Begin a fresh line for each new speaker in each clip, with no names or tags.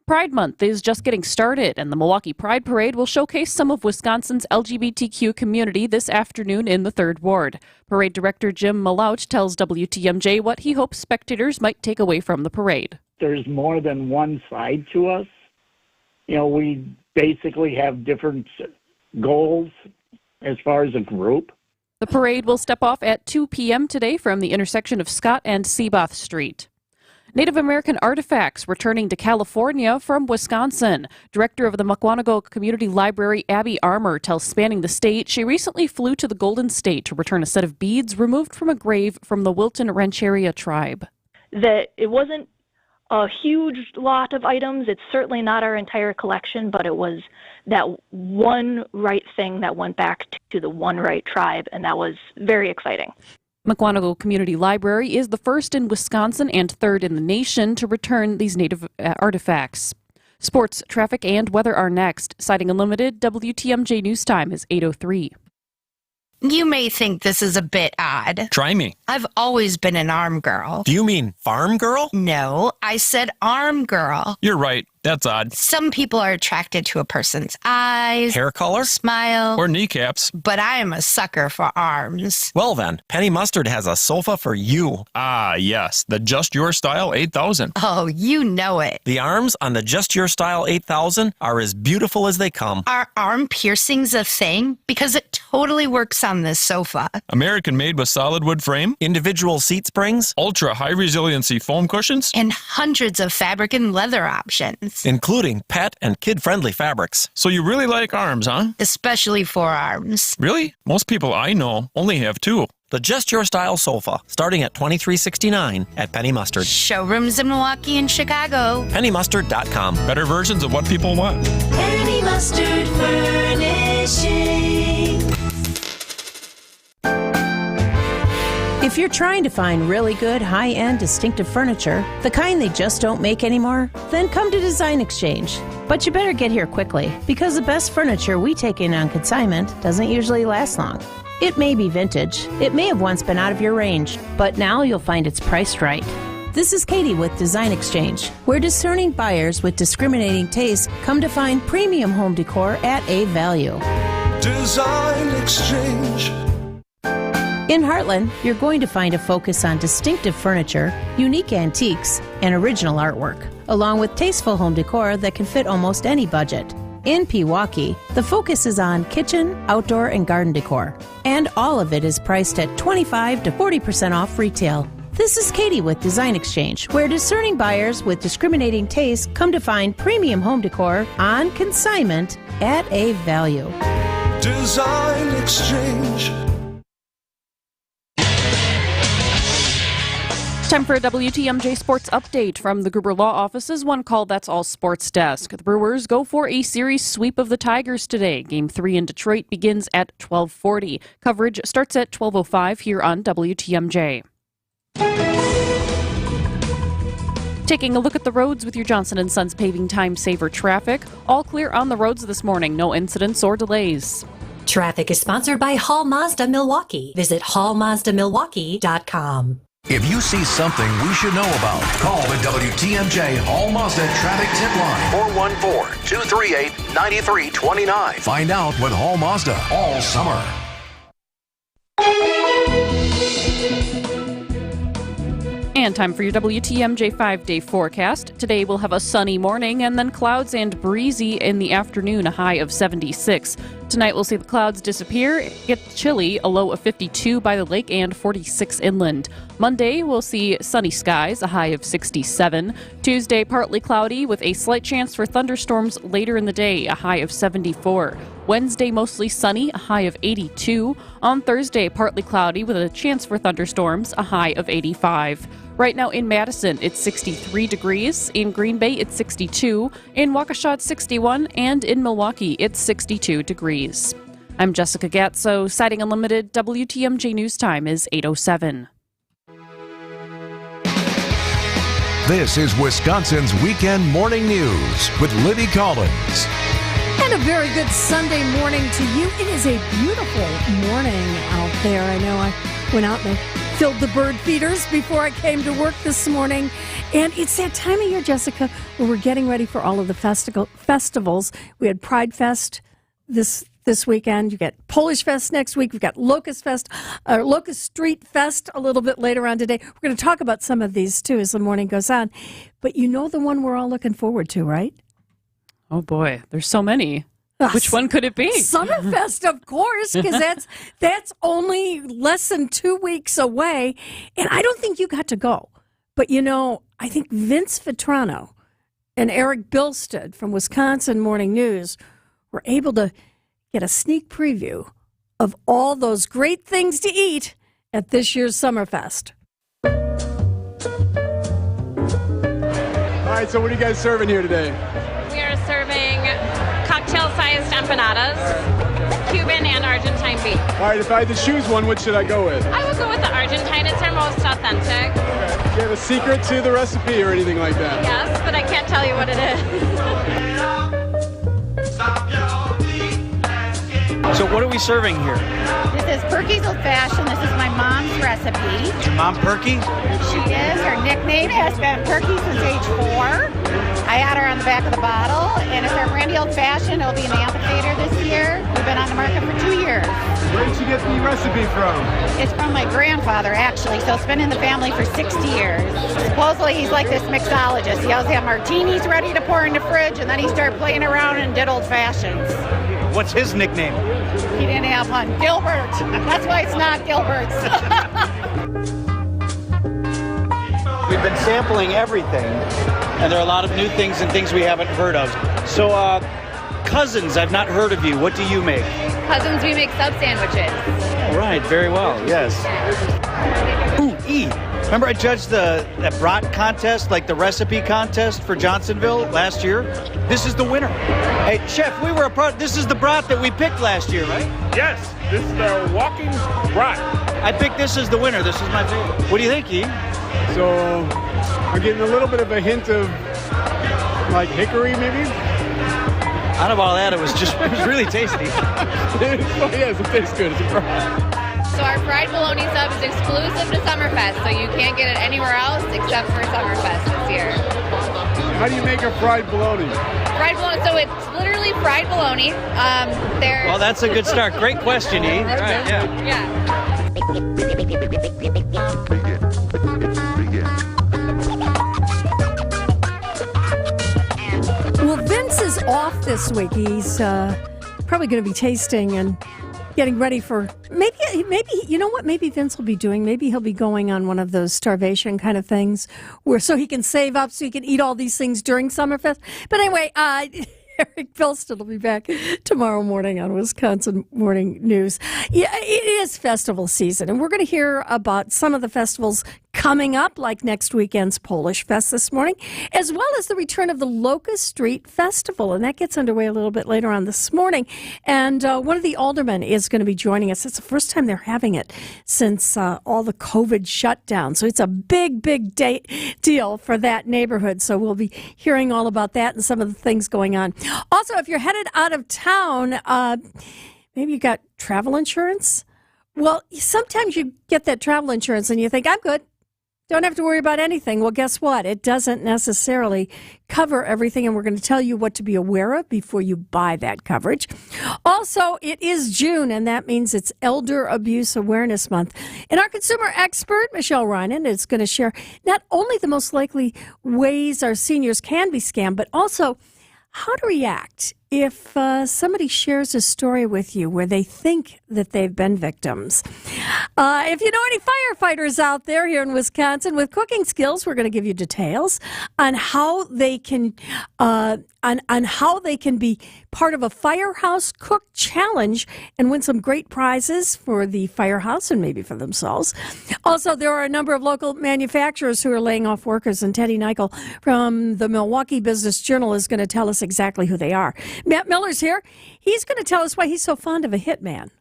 Pride Month is just getting started, and the Milwaukee Pride Parade will showcase some of Wisconsin's LGBTQ community this afternoon in the 3rd Ward. Parade Director Jim Malouch tells WTMJ what he hopes spectators might take away from the parade.
There's more than one side to us. We basically have different goals as far as a group.
The parade will step off at 2 p.m. today from the intersection of Scott and Seaboth Street. Native American artifacts returning to California from Wisconsin. Director of the Mukwanago Community Library, Abby Armour, tells Spanning the State she recently flew to the Golden State to return a set of beads removed from a grave from the Wilton Rancheria tribe.
That it wasn't a huge lot of items. It's certainly not our entire collection, but it was that one right thing that went back to the one right tribe, and that was very exciting.
Mukwanago Community Library is the first in Wisconsin and third in the nation to return these native artifacts. Sports, traffic, and weather are next. Citing Unlimited, WTMJ News Time is 8:03.
You may think this is a bit odd.
Try me.
I've always been an arm girl.
Do you mean farm girl?
No, I said arm girl.
You're right. That's odd.
Some people are attracted to a person's eyes,
hair color,
smile,
or kneecaps.
But I am a sucker for arms.
Well then, Penny Mustard has a sofa for you. Ah, yes, the Just Your Style 8000.
Oh, you know it.
The arms on the Just Your Style 8000 are as beautiful as they come.
Are arm piercings a thing? Because it totally works on this sofa.
American made with solid wood frame,
individual seat springs,
ultra high resiliency foam cushions,
and hundreds of fabric and leather options.
Including pet and kid-friendly fabrics.
So you really like arms, huh?
Especially forearms.
Really? Most people I know only have two.
The Just Your Style sofa, starting at $23.69 at Penny Mustard.
Showrooms in Milwaukee and Chicago.
PennyMustard.com.
Better versions of what people want.
Penny Mustard Furnishing.
If you're trying to find really good, high-end, distinctive furniture, the kind they just don't make anymore, then come to Design Exchange. But you better get here quickly, because the best furniture we take in on consignment doesn't usually last long. It may be vintage, it may have once been out of your range, but now you'll find it's priced right. This is Katie with Design Exchange, where discerning buyers with discriminating tastes come to find premium home decor at a value.
Design Exchange.
In Heartland, you're going to find a focus on distinctive furniture, unique antiques, and original artwork, along with tasteful home decor that can fit almost any budget. In Pewaukee, the focus is on kitchen, outdoor, and garden decor, and all of it is priced at 25 to 40% off retail. This is Katie with Design Exchange, where discerning buyers with discriminating tastes come to find premium home decor on consignment at a value.
Design Exchange.
Time for a WTMJ Sports Update from the Gruber Law Office's One Call That's All Sports Desk. The Brewers go for a series sweep of the Tigers today. Game 3 in Detroit begins at 12:40. Coverage starts at 12:05 here on WTMJ. Taking a look at the roads with your Johnson & Sons Paving Time Saver traffic. All clear on the roads this morning. No incidents or delays.
Traffic is sponsored by Hall Mazda Milwaukee. Visit hallmazdamilwaukee.com.
If you see something we should know about, call the WTMJ Hall Mazda Traffic Tip Line, 414-238-9329. Find out with Hall Mazda all summer.
And time for your WTMJ 5-day forecast. Today we'll have a sunny morning and then clouds and breezy in the afternoon, a high of 76. Tonight we'll see the clouds disappear, get chilly, a low of 52 by the lake and 46 inland. Monday we'll see sunny skies, a high of 67. Tuesday partly cloudy with a slight chance for thunderstorms later in the day, a high of 74. Wednesday mostly sunny, a high of 82. On Thursday partly cloudy with a chance for thunderstorms, a high of 85. Right now in Madison, it's 63 degrees. In Green Bay, it's 62. In Waukesha, it's 61. And in Milwaukee, it's 62 degrees. I'm Jessica Gatso, Citing Unlimited. WTMJ News Time is 8:07.
This is Wisconsin's Weekend Morning News with Libby Collins.
And a very good Sunday morning to you. It is a beautiful morning out there. I know I went out and filled the bird feeders before I came to work this morning. And it's that time of year, Jessica, where we're getting ready for all of the festivals. We had Pride Fest this weekend. You get Polish Fest next week. We've got Locust Street Fest a little bit later on today. We're going to talk about some of these, too, as the morning goes on. But you know the one we're all looking forward to, right?
Oh, boy. There's so many. Which one could it be?
Summerfest, of course, because that's only less than 2 weeks away. And I don't think you got to go. But, you know, I think Vince Vitrano and Eric Bilstead from Wisconsin Morning News were able to get a sneak preview of all those great things to eat at this year's Summerfest.
All right, so what are you guys serving here today?
We are serving cocktail-sized empanadas, Cuban and Argentine beef.
All right, if I had to choose one, which should I go with?
I would go with the Argentine. It's our most authentic.
Okay. Do you have a secret to the recipe or anything like that?
Yes, but I can't tell you what it is.
So what are we serving here?
This is Perky's Old Fashioned. This is my mom's recipe.
Is your mom Perky?
She is. Her nickname has been Perky since age 4. I had her on the back of the bottle, and it's our brandy Old Fashioned. It'll be in the amphitheater this year. We've been on the market for 2 years.
Where did you get the recipe from?
It's from my grandfather, actually, so it's been in the family for 60 years. Supposedly, he's like this mixologist. He always had martinis ready to pour in the fridge, and then he started playing around and did Old Fashions.
What's his nickname?
He didn't have one. Gilbert. That's why it's not Gilbert's.
We've been sampling everything, and there are a lot of new things and things we haven't heard of. So, Cousins, I've not heard of you. What do you make?
Cousins, we make sub sandwiches.
All right, very well, yes. Ooh, E. Remember I judged that brat contest, like the recipe contest for Johnsonville last year? This is the winner. Hey, Chef, this is the brat that we picked last year, right?
Yes, this is the walking brat.
I picked this as the winner. This is my favorite. What do you think, E?
So, I'm getting a little bit of a hint of, like, hickory, maybe?
Out of all that, it was really tasty.
Oh, yes, it tastes good. It's a brat.
So our fried bologna sub is exclusive to Summerfest, so you can't get it anywhere else except for Summerfest this year.
How do you make a fried bologna?
Fried bologna, so it's literally fried bologna.
Well, that's a good start. Great question, E. Right,
Yeah.
Well, Vince is off this week. He's probably going to be tasting and getting ready for maybe you know what maybe Vince will be doing. Maybe he'll be going on one of those starvation kind of things where so he can save up so he can eat all these things during Summerfest. But anyway, Eric Bilstead will be back tomorrow morning on Wisconsin Morning News. Yeah, it is festival season, and we're going to hear about some of the festivals coming up, like next weekend's Polish Fest this morning, as well as the return of the Locust Street Festival, and that gets underway a little bit later on this morning. And one of the aldermen is going to be joining us. It's the first time they're having it since all the COVID shutdown, so it's a big deal for that neighborhood. So we'll be hearing all about that and some of the things going on. Also, if you're headed out of town, maybe you got travel insurance. Well, sometimes you get that travel insurance and you think, I'm good. Don't have to worry about anything. Well, guess what? It doesn't necessarily cover everything, and we're going to tell you what to be aware of before you buy that coverage. Also, it is June, and that means it's Elder Abuse Awareness Month. And our consumer expert, Michelle Reinen, is going to share not only the most likely ways our seniors can be scammed, but also how to react if somebody shares a story with you where they think that they've been victims. If you know any firefighters out there here in Wisconsin with cooking skills, we're going to give you details on how they can on how they can be part of a Firehouse Cook Challenge and win some great prizes for the firehouse and maybe for themselves. Also, there are a number of local manufacturers who are laying off workers, and Teddy Nichol from the Milwaukee Business Journal is going to tell us exactly who they are. Matt Miller's here. He's going to tell us why he's so fond of a hitman.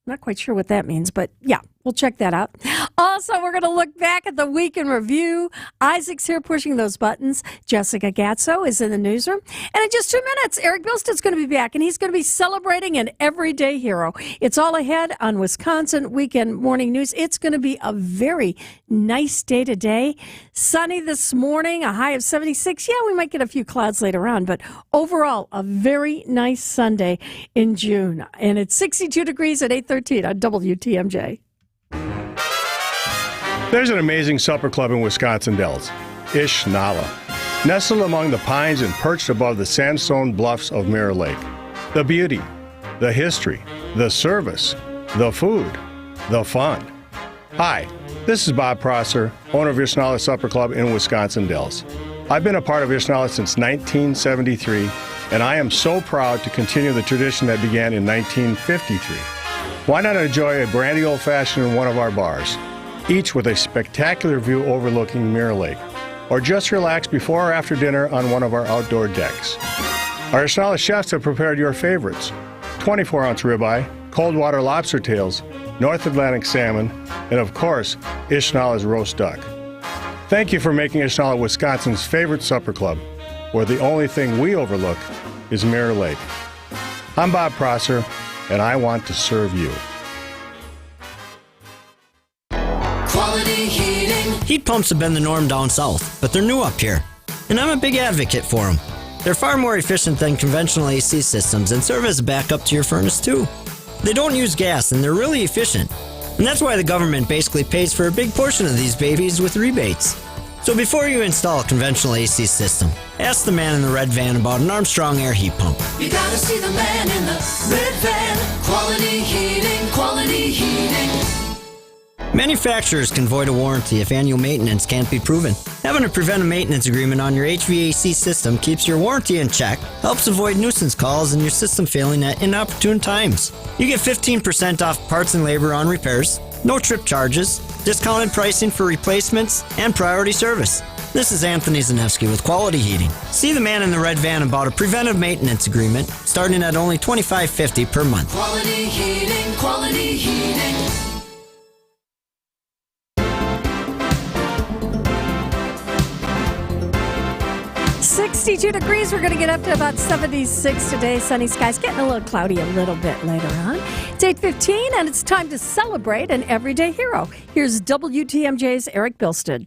Not quite sure what that means, but yeah, we'll check that out. Also, we're going to look back at the week in review. Isaac's here pushing those buttons. Jessica Gatso is in the newsroom. And in just 2 minutes, Eric Bilstead's going to be back, and he's going to be celebrating an everyday hero. It's all ahead on Wisconsin Weekend Morning News. It's going to be a very nice day today. Sunny this morning, a high of 76. Yeah, we might get a few clouds later on, but overall, a very nice Sunday in June. And it's 62 degrees at 8:13 on WTMJ.
There's an amazing supper club in Wisconsin Dells, Ish Nala, nestled among the pines and perched above the sandstone bluffs of Mirror Lake. The beauty, the history, the service, the food, the fun. Hi, this is Bob Prosser, owner of Ish Nala Supper Club in Wisconsin Dells. I've been a part of Ish Nala since 1973, and I am so proud to continue the tradition that began in 1953. Why not enjoy a brandy old-fashioned in one of our bars, each with a spectacular view overlooking Mirror Lake, or just relax before or after dinner on one of our outdoor decks. Our Ish Nala chefs have prepared your favorites: 24-ounce ribeye, cold water lobster tails, North Atlantic salmon, and of course, Ish Nala's roast duck. Thank you for making Ish Nala Wisconsin's favorite supper club, where the only thing we overlook is Mirror Lake. I'm Bob Prosser, and I want to serve you.
Quality heating. Heat pumps have been the norm down south, but they're new up here. And I'm a big advocate for them. They're far more efficient than conventional AC systems and serve as a backup to your furnace too. They don't use gas and they're really efficient. And that's why the government basically pays for a big portion of these babies with rebates. So before you install a conventional AC system, ask the man in the red van about an Armstrong air heat pump.
You gotta see the man in the red van. Quality heating, quality heating.
Manufacturers can void a warranty if annual maintenance can't be proven. Having a preventive maintenance agreement on your HVAC system keeps your warranty in check, helps avoid nuisance calls and your system failing at inopportune times. You get 15% off parts and labor on repairs, no trip charges, discounted pricing for replacements, and priority service. This is Anthony Zanevsky with Quality Heating. See the man in the red van about a preventive maintenance agreement starting at only $25.50 per month.
Quality heating, quality heating.
62 degrees. We're going to get up to about 76 today. Sunny skies. Getting a little cloudy a little bit later on. It's 8:15, and it's time to celebrate an everyday hero. Here's WTMJ's Eric Bilstead.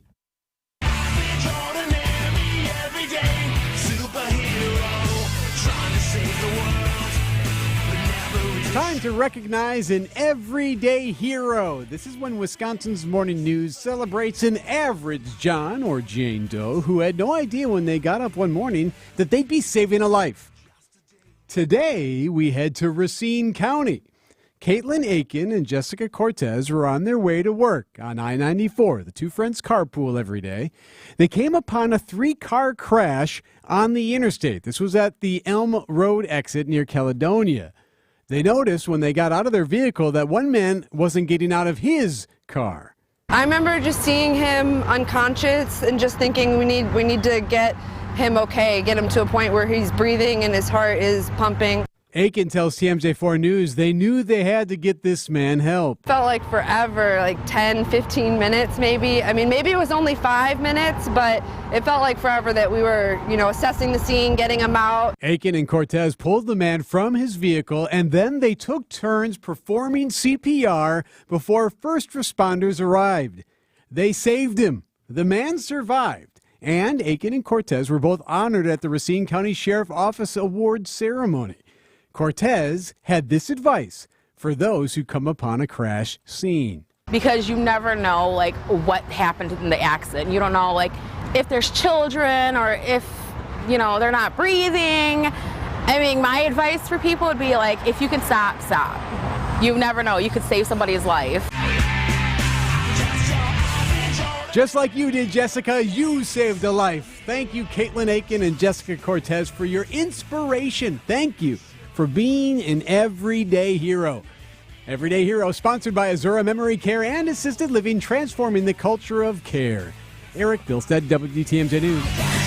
Time to recognize an everyday hero. This is when Wisconsin's Morning News celebrates an average John or Jane Doe who had no idea when they got up one morning that they'd be saving a life. Today, we head to Racine County. Caitlin Aiken and Jessica Cortez were on their way to work on I-94. The two friends carpool every day. They came upon a 3-car crash on the interstate. This was at the Elm Road exit near Caledonia. They noticed when they got out of their vehicle that one man wasn't getting out of his car.
I remember just seeing him unconscious and just thinking we need to get him okay, get him to a point where he's breathing and his heart is pumping.
Aiken tells TMJ4 News they knew they had to get this man help.
Felt like forever, like 10, 15 minutes maybe. I mean, maybe it was only 5 minutes, but it felt like forever that we were, assessing the scene, getting him out.
Aiken and Cortez pulled the man from his vehicle, and then they took turns performing CPR before first responders arrived. They saved him. The man survived, and Aiken and Cortez were both honored at the Racine County Sheriff Office Award ceremony. Cortez had this advice for those who come upon a crash scene.
Because you never know, what happened in the accident. You don't know, if there's children or if, they're not breathing. I mean, my advice for people would be, if you can stop, stop. You never know. You could save somebody's life.
Just like you did, Jessica, you saved a life. Thank you, Caitlin Aiken and Jessica Cortez, for your inspiration. Thank you for being an everyday hero. Everyday Hero, sponsored by Azura Memory Care and Assisted Living, transforming the culture of care. Eric Bilstead, WTMJ News.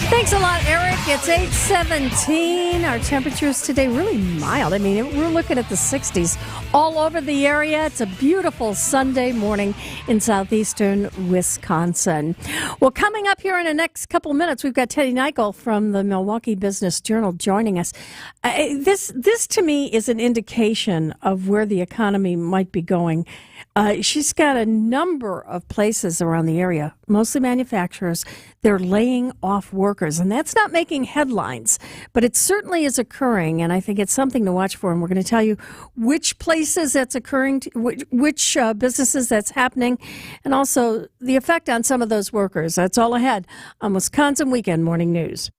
Thanks a lot, Eric. It's 8:17. Our temperatures today really mild. I mean, we're looking at the 60s all over the area. It's a beautiful Sunday morning in southeastern Wisconsin. Well, coming up here in the next couple of minutes, we've got Teddy Nichol from the Milwaukee Business Journal joining us. This to me is an indication of where the economy might be going. She's got a number of places around the area, mostly manufacturers. They're laying off workers, and that's not making headlines, but it certainly is occurring, and I think it's something to watch for. And we're going to tell you which places that's occurring, which businesses that's happening, and also the effect on some of those workers. That's all ahead on Wisconsin Weekend Morning News.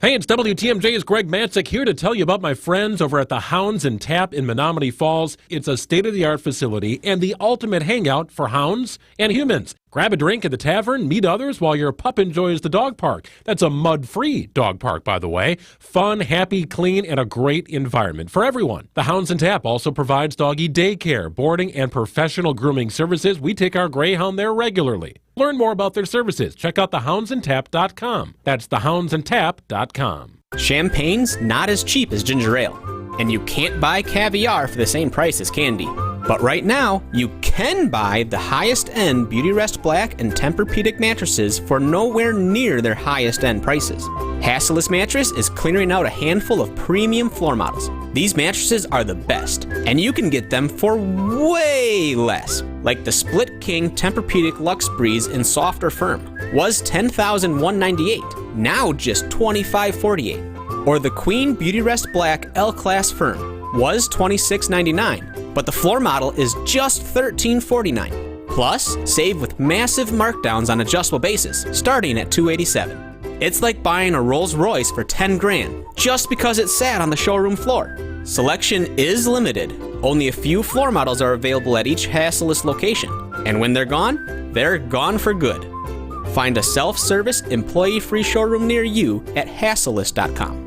Hey, it's WTMJ's Greg Matzik here to tell you about my friends over at the Hounds and Tap in Menominee Falls. It's a state-of-the-art facility and the ultimate hangout for hounds and humans. Grab a drink at the tavern, meet others while your pup enjoys the dog park. That's a mud-free dog park, by the way. Fun, happy, clean, and a great environment for everyone. The Hounds and Tap also provides doggy daycare, boarding, and professional grooming services. We take our Greyhound there regularly. Learn more about their services. Check out thehoundsandtap.com. That's thehoundsandtap.com.
Champagne's not as cheap as ginger ale, and you can't buy caviar for the same price as candy. But right now, you can buy the highest-end Beautyrest Black and Tempur-Pedic mattresses for nowhere near their highest-end prices. Hassellus Mattress is clearing out a handful of premium floor models. These mattresses are the best, and you can get them for way less. Like the Split King Tempur-Pedic Luxe Breeze in soft or firm was $10,198, now just $25,448. Or the Queen Beautyrest Black L-Class Firm was $26.99, but the floor model is just $13.49. Plus, save with massive markdowns on adjustable bases, starting at $287. It's like buying a Rolls Royce for $10,000 just because it sat on the showroom floor. Selection is limited. Only a few floor models are available at each Hassellus location, and when they're gone for good. Find a self-service, employee-free showroom near you at hassellus.com.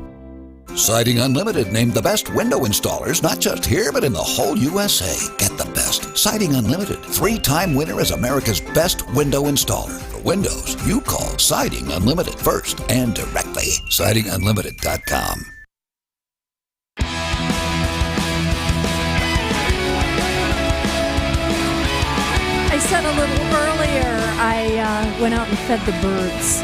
Siding Unlimited named the best window installers, not just here, but in the whole USA. Get the best. Siding Unlimited, 3-time winner as America's best window installer. For windows, you call Siding Unlimited first and directly. SidingUnlimited.com.
I said a little earlier, I went out and fed the birds.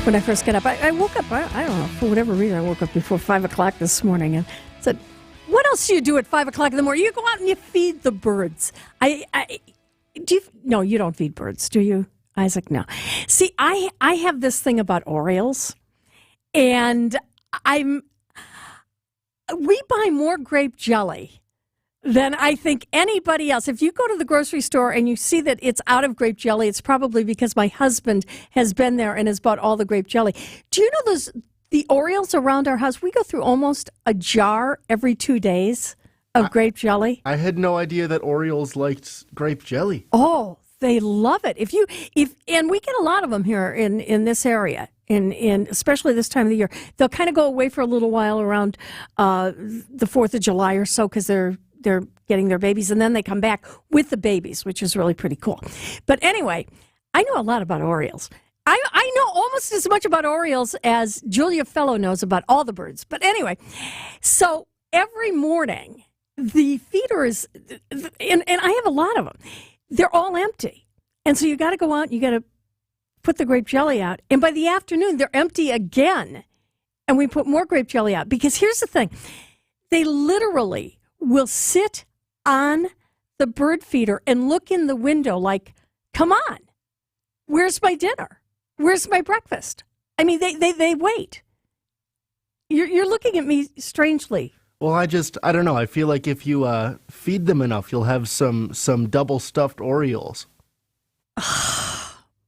When I first got up, I woke up, I don't know, for whatever reason, I woke up before 5 o'clock this morning and said, what else do you do at 5 o'clock in the morning? You go out and you feed the birds. No, you don't feed birds, do you, Isaac? No. See, I have this thing about Orioles, and we buy more grape jelly than I think anybody else. If you go to the grocery store and you see that it's out of grape jelly, it's probably because my husband has been there and has bought all the grape jelly. Do you know the Orioles around our house? We go through almost a jar every 2 days of grape jelly.
I had no idea that Orioles liked grape jelly.
Oh, they love it. And we get a lot of them here in this area. In especially this time of the year, they'll kind of go away for a little while around the 4th of July or so because they're getting their babies, and then they come back with the babies, which is really pretty cool. But anyway, I know a lot about Orioles. I know almost as much about Orioles as Julia Fellow knows about all the birds. But anyway, so every morning, the feeders, and I have a lot of them, they're all empty. And so you got to go out, you got to put the grape jelly out. And by the afternoon, they're empty again. And we put more grape jelly out. Because here's the thing. They literally will sit on the bird feeder and look in the window like, come on, where's my dinner? Where's my breakfast? I mean, they wait. You're looking at me strangely.
Well, I don't know. I feel like if you feed them enough, you'll have some double stuffed Orioles.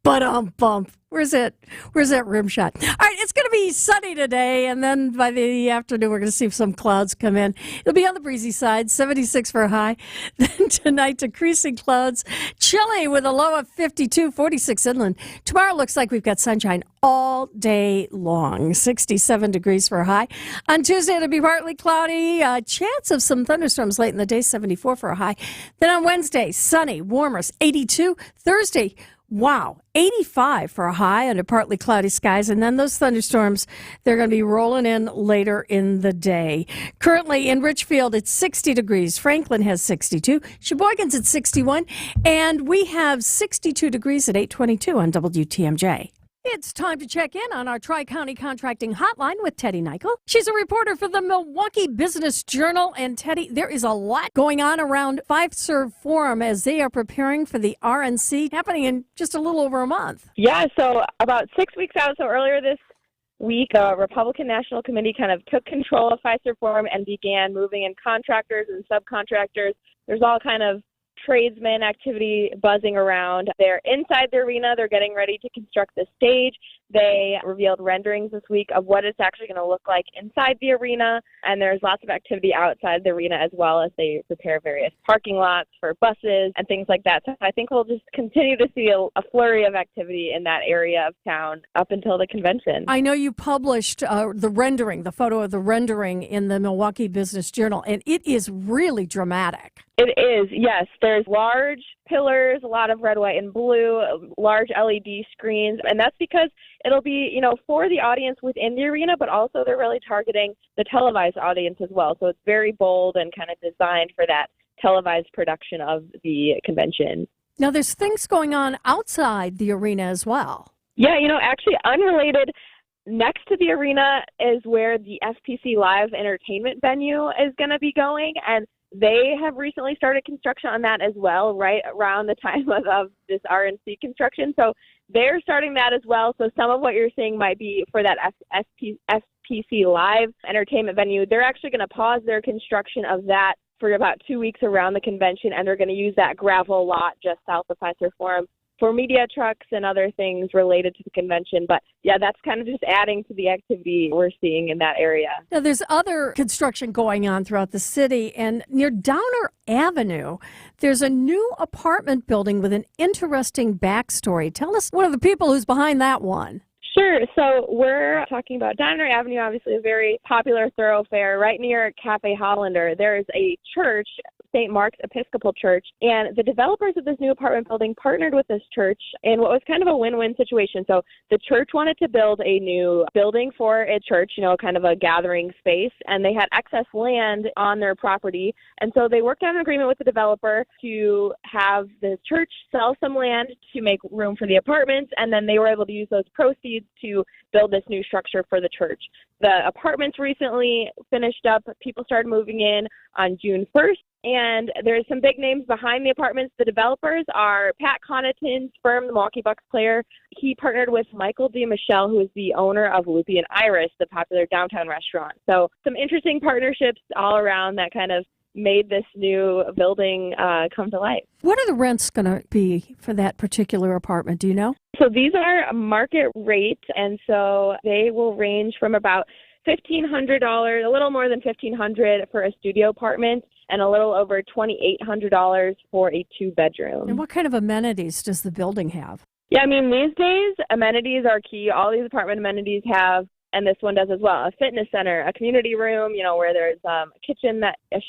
But bump. Where's that rim shot? All right, it's going to be sunny today, and then by the afternoon, we're going to see some clouds come in. It'll be on the breezy side, 76 for a high. Then tonight, decreasing clouds, chilly with a low of 52, 46 inland. Tomorrow looks like we've got sunshine all day long, 67 degrees for a high. On Tuesday, it'll be partly cloudy, chance of some thunderstorms late in the day, 74 for a high. Then on Wednesday, sunny, warmer, 82. Thursday, Wow, 85 for a high under partly cloudy skies. And then those thunderstorms, they're going to be rolling in later in the day. Currently in Richfield, it's 60 degrees. Franklin has 62. Sheboygan's at 61. And we have 62 degrees at 8:22 on WTMJ. It's time to check in on our Tri-County Contracting Hotline with Teddy Nichol. She's a reporter for the Milwaukee Business Journal. And Teddy, there is a lot going on around Fiserv Forum as they are preparing for the RNC happening in just a little over a month.
Yeah, so about 6 weeks out, so earlier this week, the Republican National Committee kind of took control of Fiserv Forum and began moving in contractors and subcontractors. There's all kind of tradesman activity buzzing around. They're inside the arena. They're getting ready to construct the stage. They revealed renderings this week of what it's actually going to look like inside the arena, and there's lots of activity outside the arena as well as they prepare various parking lots for buses and things like that. So I think we'll just continue to see a flurry of activity in that area of town up until the convention.
I know you published the photo of the rendering in the Milwaukee Business Journal, and it is really dramatic.
It is, yes. There's large pillars, a lot of red, white, and blue, large LED screens, and that's because it'll be, for the audience within the arena, but also they're really targeting the televised audience as well. So it's very bold and kind of designed for that televised production of the convention.
Now, there's things going on outside the arena as well.
Yeah, actually unrelated, next to the arena is where the FPC Live entertainment venue is going to be going, and they have recently started construction on that as well, right around the time of this RNC construction. So they're starting that as well. So some of what you're seeing might be for that FPC Live entertainment venue. They're actually going to pause their construction of that for about 2 weeks around the convention, and they're going to use that gravel lot just south of Fiserv Forum for media trucks and other things related to the convention. But yeah, that's kind of just adding to the activity we're seeing in that area.
Now, there's other construction going on throughout the city, and near Downer Avenue, there's a new apartment building with an interesting backstory. Tell us one of the people who's behind that one.
Sure. So we're talking about Downer Avenue, obviously a very popular thoroughfare right near Cafe Hollander. There is a church, St. Mark's Episcopal Church, and the developers of this new apartment building partnered with this church in what was kind of a win-win situation. So the church wanted to build a new building for its church, kind of a gathering space, and they had excess land on their property. And so they worked out an agreement with the developer to have the church sell some land to make room for the apartments, and then they were able to use those proceeds to build this new structure for the church. The apartments recently finished up. People started moving in on June 1st. And there's some big names behind the apartments. The developers are Pat Connaughton's firm, the Milwaukee Bucks player. He partnered with Michael DiMichele, who is the owner of Loopy and Iris, the popular downtown restaurant. So some interesting partnerships all around that kind of made this new building come to life.
What are the rents going to be for that particular apartment? Do you know?
So these are market rate, and so they will range from about $1,500, a little more than $1,500 for a studio apartment, and a little over $2,800 for a two-bedroom.
And what kind of amenities does the building have?
Yeah, these days, amenities are key. All these apartment amenities have, and this one does as well, a fitness center, a community room, where there's a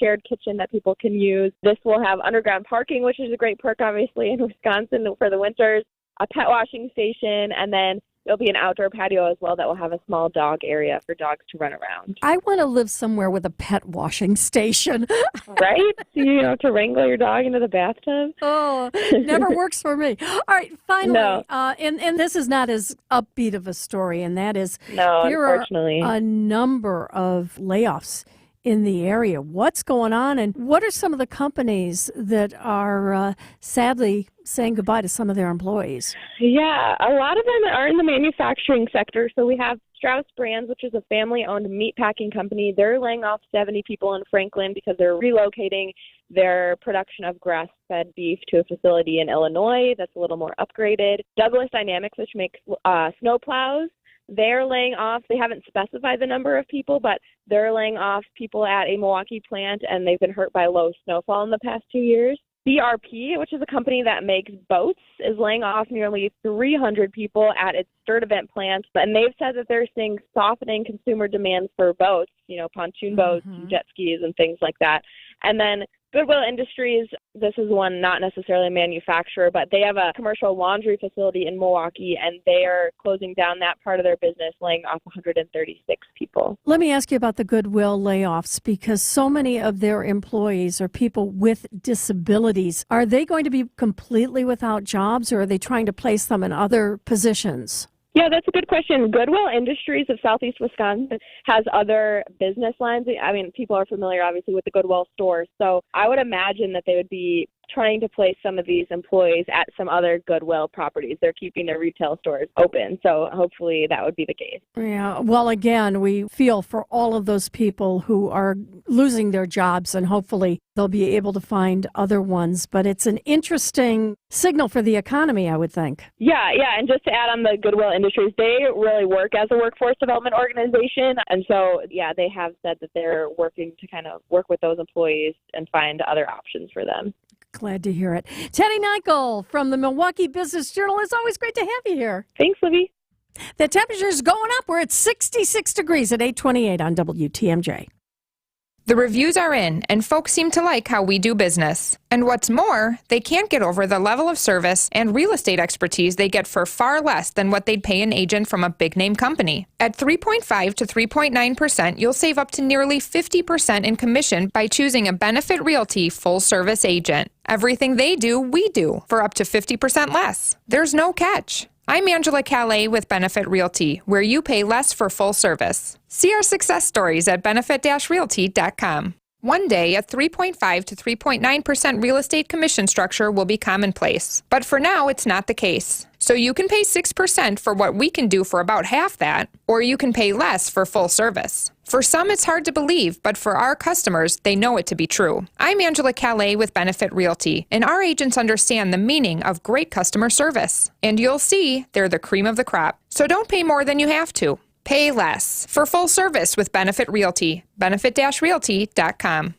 shared kitchen that people can use. This will have underground parking, which is a great perk, obviously, in Wisconsin for the winters, a pet washing station, and then there'll be an outdoor patio as well that will have a small dog area for dogs to run around.
I want to live somewhere with a pet washing station.
Right? To wrangle your dog into the bathtub?
Oh, never works for me. All right, finally,
No.
And this is not as upbeat of a story, and that is
No,
there
unfortunately.
are a number of layoffs in the area. What's going on, and what are some of the companies that are sadly saying goodbye to some of their employees?
Yeah, a lot of them are in the manufacturing sector. So we have Strauss Brands, which is a family-owned meat packing company. They're laying off 70 people in Franklin because they're relocating their production of grass-fed beef to a facility in Illinois that's a little more upgraded. Douglas Dynamics, which makes snow plows, they're laying off. They haven't specified the number of people, but they're laying off people at a Milwaukee plant, and they've been hurt by low snowfall in the past 2 years. BRP, which is a company that makes boats, is laying off nearly 300 people at its Sturtevant plant, and they've said that they're seeing softening consumer demand for boats, pontoon boats, jet skis, and things like that. And then Goodwill Industries, this is one not necessarily a manufacturer, but they have a commercial laundry facility in Milwaukee, and they are closing down that part of their business, laying off 136 people.
Let me ask you about the Goodwill layoffs, because so many of their employees are people with disabilities. Are they going to be completely without jobs, or are they trying to place them in other positions?
Yeah, that's a good question. Goodwill Industries of Southeast Wisconsin has other business lines. I mean, people are familiar, obviously, with the Goodwill stores. So I would imagine that they would be trying to place some of these employees at some other Goodwill properties. They're keeping their retail stores open. So hopefully that would be the case.
Yeah, well, again, we feel for all of those people who are losing their jobs, and hopefully they'll be able to find other ones. But it's an interesting signal for the economy, I would think.
Yeah. And just to add on the Goodwill Industries, they really work as a workforce development organization. And so, yeah, they have said that they're working to kind of work with those employees and find other options for them.
Glad to hear it. Teddy Nichol from the Milwaukee Business Journal. It's always great to have you here.
Thanks, Libby.
The temperature's going up. We're at 66 degrees at 8:28 on WTMJ.
The reviews are in, and folks seem to like how we do business. And what's more, they can't get over the level of service and real estate expertise they get for far less than what they'd pay an agent from a big-name company. At 3.5 to 3.9%, you'll save up to nearly 50% in commission by choosing a Benefit Realty full-service agent. Everything they do, we do, for up to 50% less. There's no catch. I'm Angela Calais with Benefit Realty, where you pay less for full service. See our success stories at benefit-realty.com. One day, a 3.5 to 3.9% real estate commission structure will be commonplace. But for now, it's not the case. So you can pay 6% for what we can do for about half that, or you can pay less for full service. For some, it's hard to believe, but for our customers, they know it to be true. I'm Angela Calais with Benefit Realty, and our agents understand the meaning of great customer service. And you'll see they're the cream of the crop. So don't pay more than you have to. Pay less for full service with Benefit Realty. Benefit-realty.com.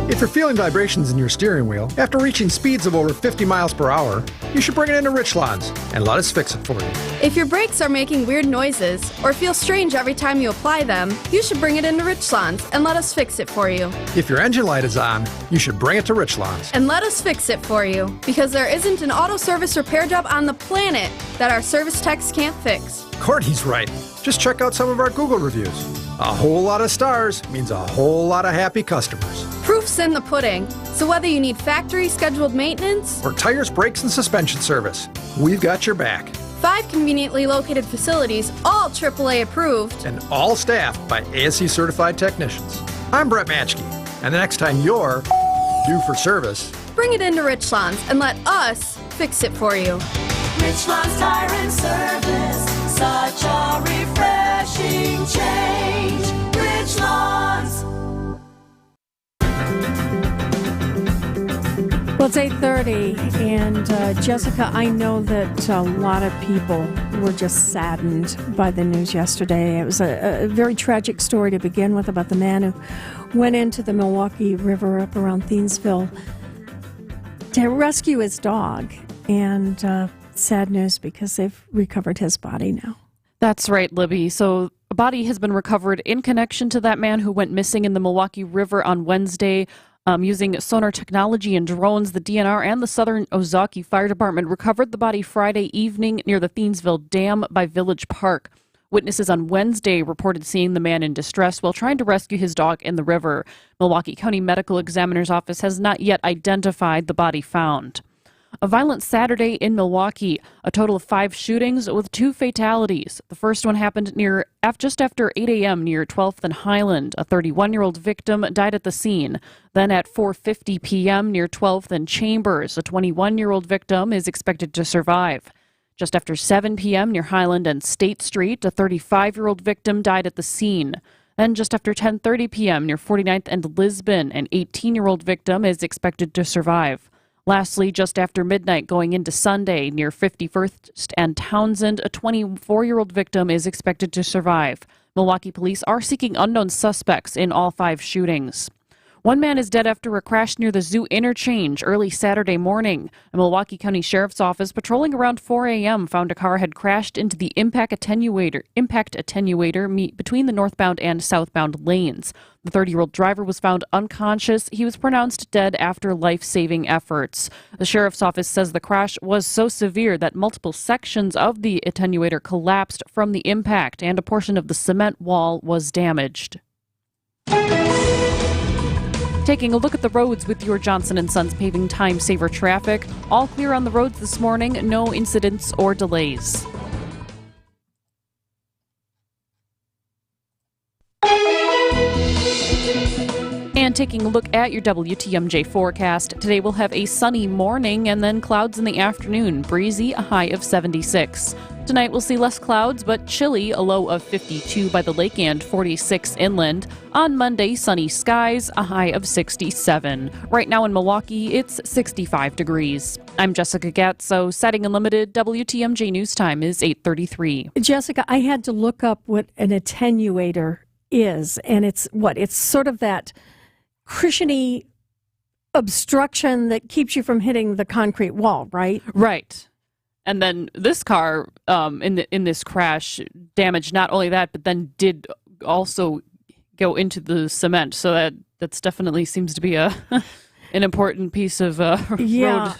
If you're feeling vibrations in your steering wheel after reaching speeds of over 50 miles per hour, you should bring it into Richlands and let us fix it for you.
If your brakes are making weird noises or feel strange every time you apply them, you should bring it into Richlands and let us fix it for you.
If your engine light is on, you should bring it to Richlands.
And let us fix it for you, because there isn't an auto service repair job on the planet that our service techs can't fix.
Courtney's right. Just check out some of our Google reviews. A whole lot of stars means a whole lot of happy customers.
Proof's in the pudding. So whether you need factory scheduled maintenance
or tires, brakes, and suspension service, we've got your back.
5 conveniently located facilities, all AAA approved,
and all staffed by ASE certified technicians. I'm Brett Matchke, and the next time you're due for service,
bring it into Richlands and let us fix it for you.
Richlands Tire and Service, such a refreshing change. Richlands.
Well, it's 8:30, and Jessica, I know that a lot of people were just saddened by the news yesterday. It was a very tragic story to begin with about the man who went into the Milwaukee River up around Thiensville to rescue his dog, and sad news because they've recovered his body now.
That's right, Libby. So a body has been recovered in connection to that man who went missing in the Milwaukee River on Wednesday. Using sonar technology and drones, the DNR and the Southern Ozaukee Fire Department recovered the body Friday evening near the Thiensville Dam by Village Park. Witnesses on Wednesday reported seeing the man in distress while trying to rescue his dog in the river. Milwaukee County Medical Examiner's Office has not yet identified the body found. A violent Saturday in Milwaukee, a total of 5 shootings with 2 fatalities. The first one happened just after 8 a.m. near 12th and Highland. A 31-year-old victim died at the scene. Then at 4:50 p.m. near 12th and Chambers, a 21-year-old victim is expected to survive. Just after 7 p.m. near Highland and State Street, a 35-year-old victim died at the scene. Then just after 10:30 p.m. near 49th and Lisbon, an 18-year-old victim is expected to survive. Lastly, just after midnight going into Sunday near 51st and Townsend, a 24-year-old victim is expected to survive. Milwaukee police are seeking unknown suspects in all 5 shootings. One man is dead after a crash near the Zoo interchange early Saturday morning. A Milwaukee County Sheriff's Office patrolling around 4 a.m. found a car had crashed into the impact attenuator between the northbound and southbound lanes. The 30-year-old driver was found unconscious. He was pronounced dead after life-saving efforts. The Sheriff's Office says the crash was so severe that multiple sections of the attenuator collapsed from the impact and a portion of the cement wall was damaged. Taking a look at the roads with your Johnson & Sons Paving Time Saver traffic. All clear on the roads this morning. No incidents or delays. And taking a look at your WTMJ forecast, today we'll have a sunny morning and then clouds in the afternoon, breezy, a high of 76. Tonight we'll see less clouds, but chilly, a low of 52 by the lake and 46 inland. On Monday, sunny skies, a high of 67. Right now in Milwaukee, it's 65 degrees. I'm Jessica Gatzo, Setting Unlimited. WTMJ News Time is 8:33.
Jessica, I had to look up what an attenuator is, and it's sort of that cushiony obstruction that keeps you from hitting the concrete wall, right?
Right. And then this car, in this crash, damaged not only that, but then did also go into the cement. So that's definitely seems to be an important piece of road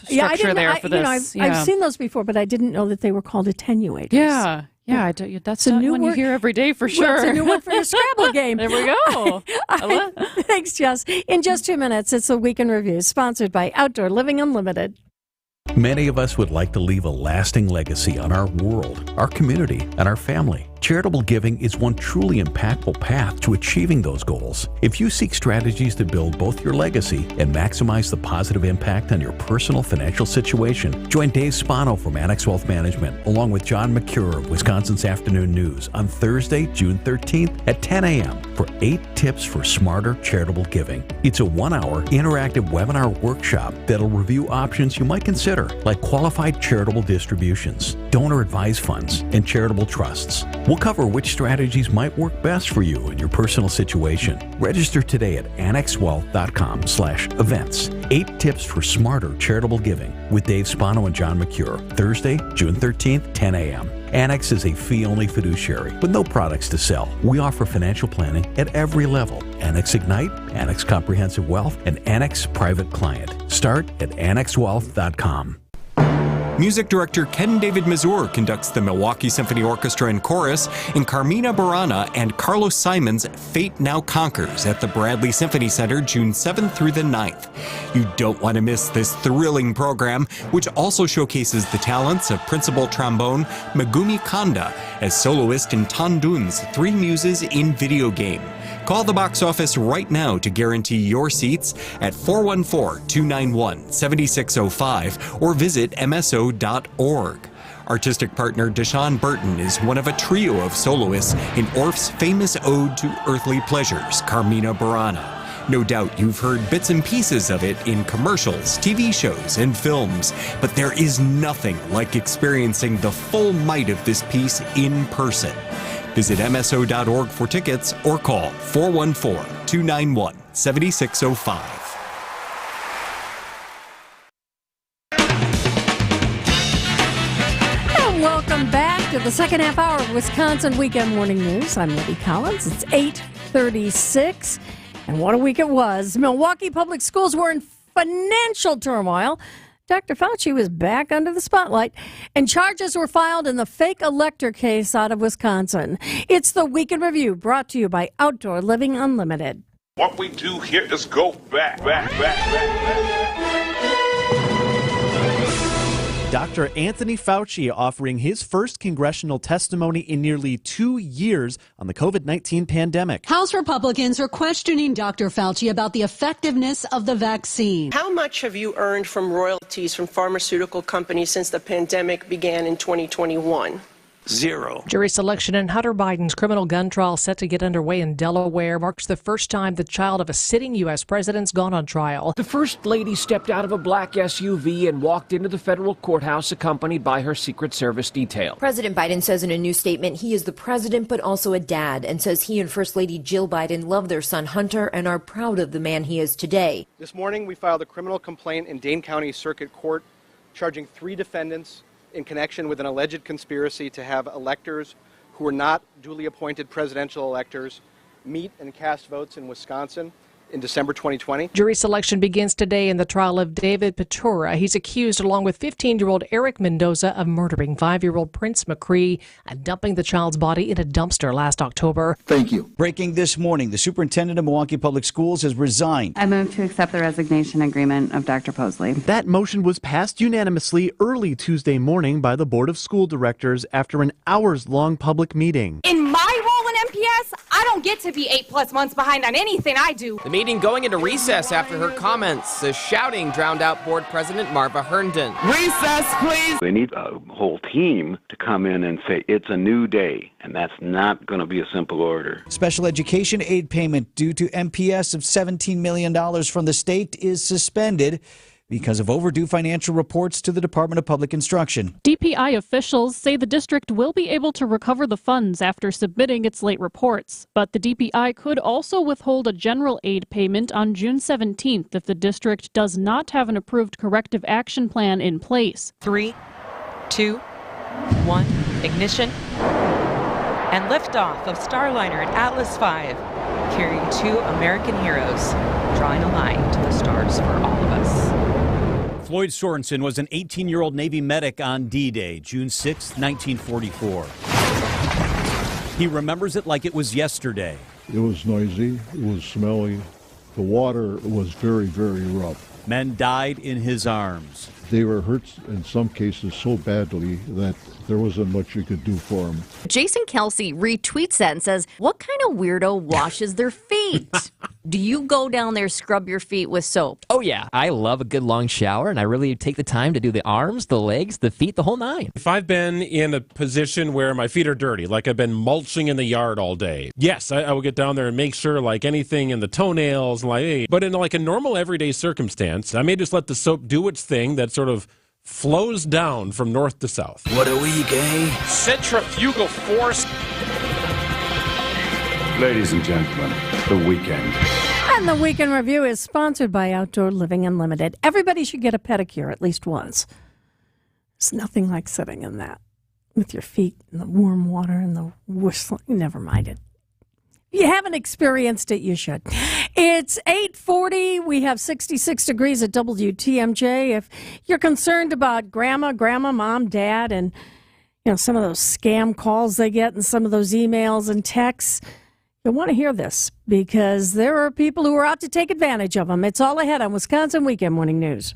structure there for this.
I've seen those before, but I didn't know that they were called attenuators.
Yeah. Yeah, that's a new one you hear every day for sure.
Well, it's a new one for your Scrabble game.
There we go.
Thanks, Jess. In just 2 minutes, it's a Week in Review, sponsored by Outdoor Living Unlimited.
Many of us would like to leave a lasting legacy on our world, our community, and our family. Charitable giving is one truly impactful path to achieving those goals. If you seek strategies to build both your legacy and maximize the positive impact on your personal financial situation, join Dave Spano from Annex Wealth Management along with John McCure of Wisconsin's Afternoon News on Thursday, June 13th at 10 a.m. for 8 tips for smarter charitable giving. It's a 1-hour interactive webinar workshop that'll review options you might consider, like qualified charitable distributions, donor advised funds, and charitable trusts. We'll cover which strategies might work best for you in your personal situation. Register today at annexwealth.com/events. 8 tips for smarter charitable giving with Dave Spano and John McCure. Thursday, June 13th, 10 a.m. Annex is a fee-only fiduciary with no products to sell. We offer financial planning at every level. Annex Ignite, Annex Comprehensive Wealth, and Annex Private Client. Start at annexwealth.com.
Music director Ken David Mazur conducts the Milwaukee Symphony Orchestra and Chorus in Carmina Burana and Carlos Simon's Fate Now Conquers at the Bradley Symphony Center June 7th through the 9th. You don't want to miss this thrilling program, which also showcases the talents of principal trombone Megumi Kanda as soloist in Tandun's Three Muses in Video Game. Call the box office right now to guarantee your seats at 414-291-7605 or visit mso.org. Artistic partner Deshaun Burton is one of a trio of soloists in Orff's famous ode to earthly pleasures, Carmina Burana. No doubt you've heard bits and pieces of it in commercials, TV shows, and films, but there is nothing like experiencing the full might of this piece in person. Visit mso.org for tickets or call 414-291-7605.
And welcome back to the second half hour of Wisconsin Weekend Morning News. I'm Libby Collins. It's 8:36, and what a week it was. Milwaukee Public Schools were in financial turmoil. Dr. Fauci was back under the spotlight, and charges were filed in the fake elector case out of Wisconsin. It's the Week in Review, brought to you by Outdoor Living Unlimited.
What we do here is go back.
Dr. Anthony Fauci offering his first congressional testimony in nearly 2 years on the COVID-19 pandemic.
House Republicans are questioning Dr. Fauci about the effectiveness of the vaccine.
How much have you earned from royalties from pharmaceutical companies since the pandemic began in 2021?
0.
Jury selection in Hunter Biden's criminal gun trial set to get underway in Delaware marks the first time the child of a sitting U.S. president's gone on trial.
The First Lady stepped out of a black SUV and walked into the federal courthouse accompanied by her Secret Service detail.
President Biden says in a new statement he is the president but also a dad, and says he and First Lady Jill Biden love their son Hunter and are proud of the man he is today.
This morning we filed a criminal complaint in Dane County Circuit Court charging 3 defendants in connection with an alleged conspiracy to have electors who were not duly appointed presidential electors meet and cast votes in Wisconsin in December 2020.
Jury selection begins today in the trial of David Petura. He's accused, along with 15-year-old Eric Mendoza, of murdering 5-year-old Prince McCree and dumping the child's body in a dumpster last October.
Thank you. Breaking this morning, the superintendent of Milwaukee Public Schools has resigned.
I move to accept the resignation agreement of Dr. Posley.
That motion was passed unanimously early Tuesday morning by the Board of School Directors after an hours-long public meeting.
In my role in MPS, I don't get to be 8+ months behind on anything I do.
The meeting going into recess after her comments. The shouting drowned out board president Marva Herndon.
Recess, please! They need a whole team to come in and say it's a new day, and that's not going to be a simple order.
Special education aid payment due to MPS of $17 million from the state is suspended because of overdue financial reports to the Department of Public Instruction.
DPI officials say the district will be able to recover the funds after submitting its late reports, but the DPI could also withhold a general aid payment on June 17th if the district does not have an approved corrective action plan in place.
3, 2, 1, ignition, and liftoff of Starliner at Atlas V, carrying 2 American heroes, drawing a line to the stars for all of us.
Floyd Sorensen was an 18-year-old Navy medic on D-Day, June 6, 1944. He remembers it like it was yesterday.
It was noisy, it was smelly, the water was very, very rough.
Men died in his arms.
They were hurt in some cases so badly that there wasn't much you could do for them.
Jason Kelsey retweets that and says, "What kind of weirdo washes their feet? Do you go down there, scrub your feet with soap?"
Oh, yeah. I love a good long shower, and I really take the time to do the arms, the legs, the feet, the whole 9.
If I've been in a position where my feet are dirty, like I've been mulching in the yard all day, yes, I will get down there and make sure, like anything in the toenails, but in like a normal everyday circumstance, I may just let the soap do its thing that sort of flows down from north to south.
What are we, gay?
Centrifugal force.
Ladies and gentlemen, the weekend.
And the Weekend Review is sponsored by Outdoor Living Unlimited. Everybody should get a pedicure at least once. There's nothing like sitting in that with your feet in the warm water and the whistling. Never mind it. If you haven't experienced it, you should. It's 8:40. We have 66 degrees at WTMJ. If you're concerned about grandma, mom, dad, and some of those scam calls they get and some of those emails and texts, you'll want to hear this because there are people who are out to take advantage of them. It's all ahead on Wisconsin Weekend Morning News.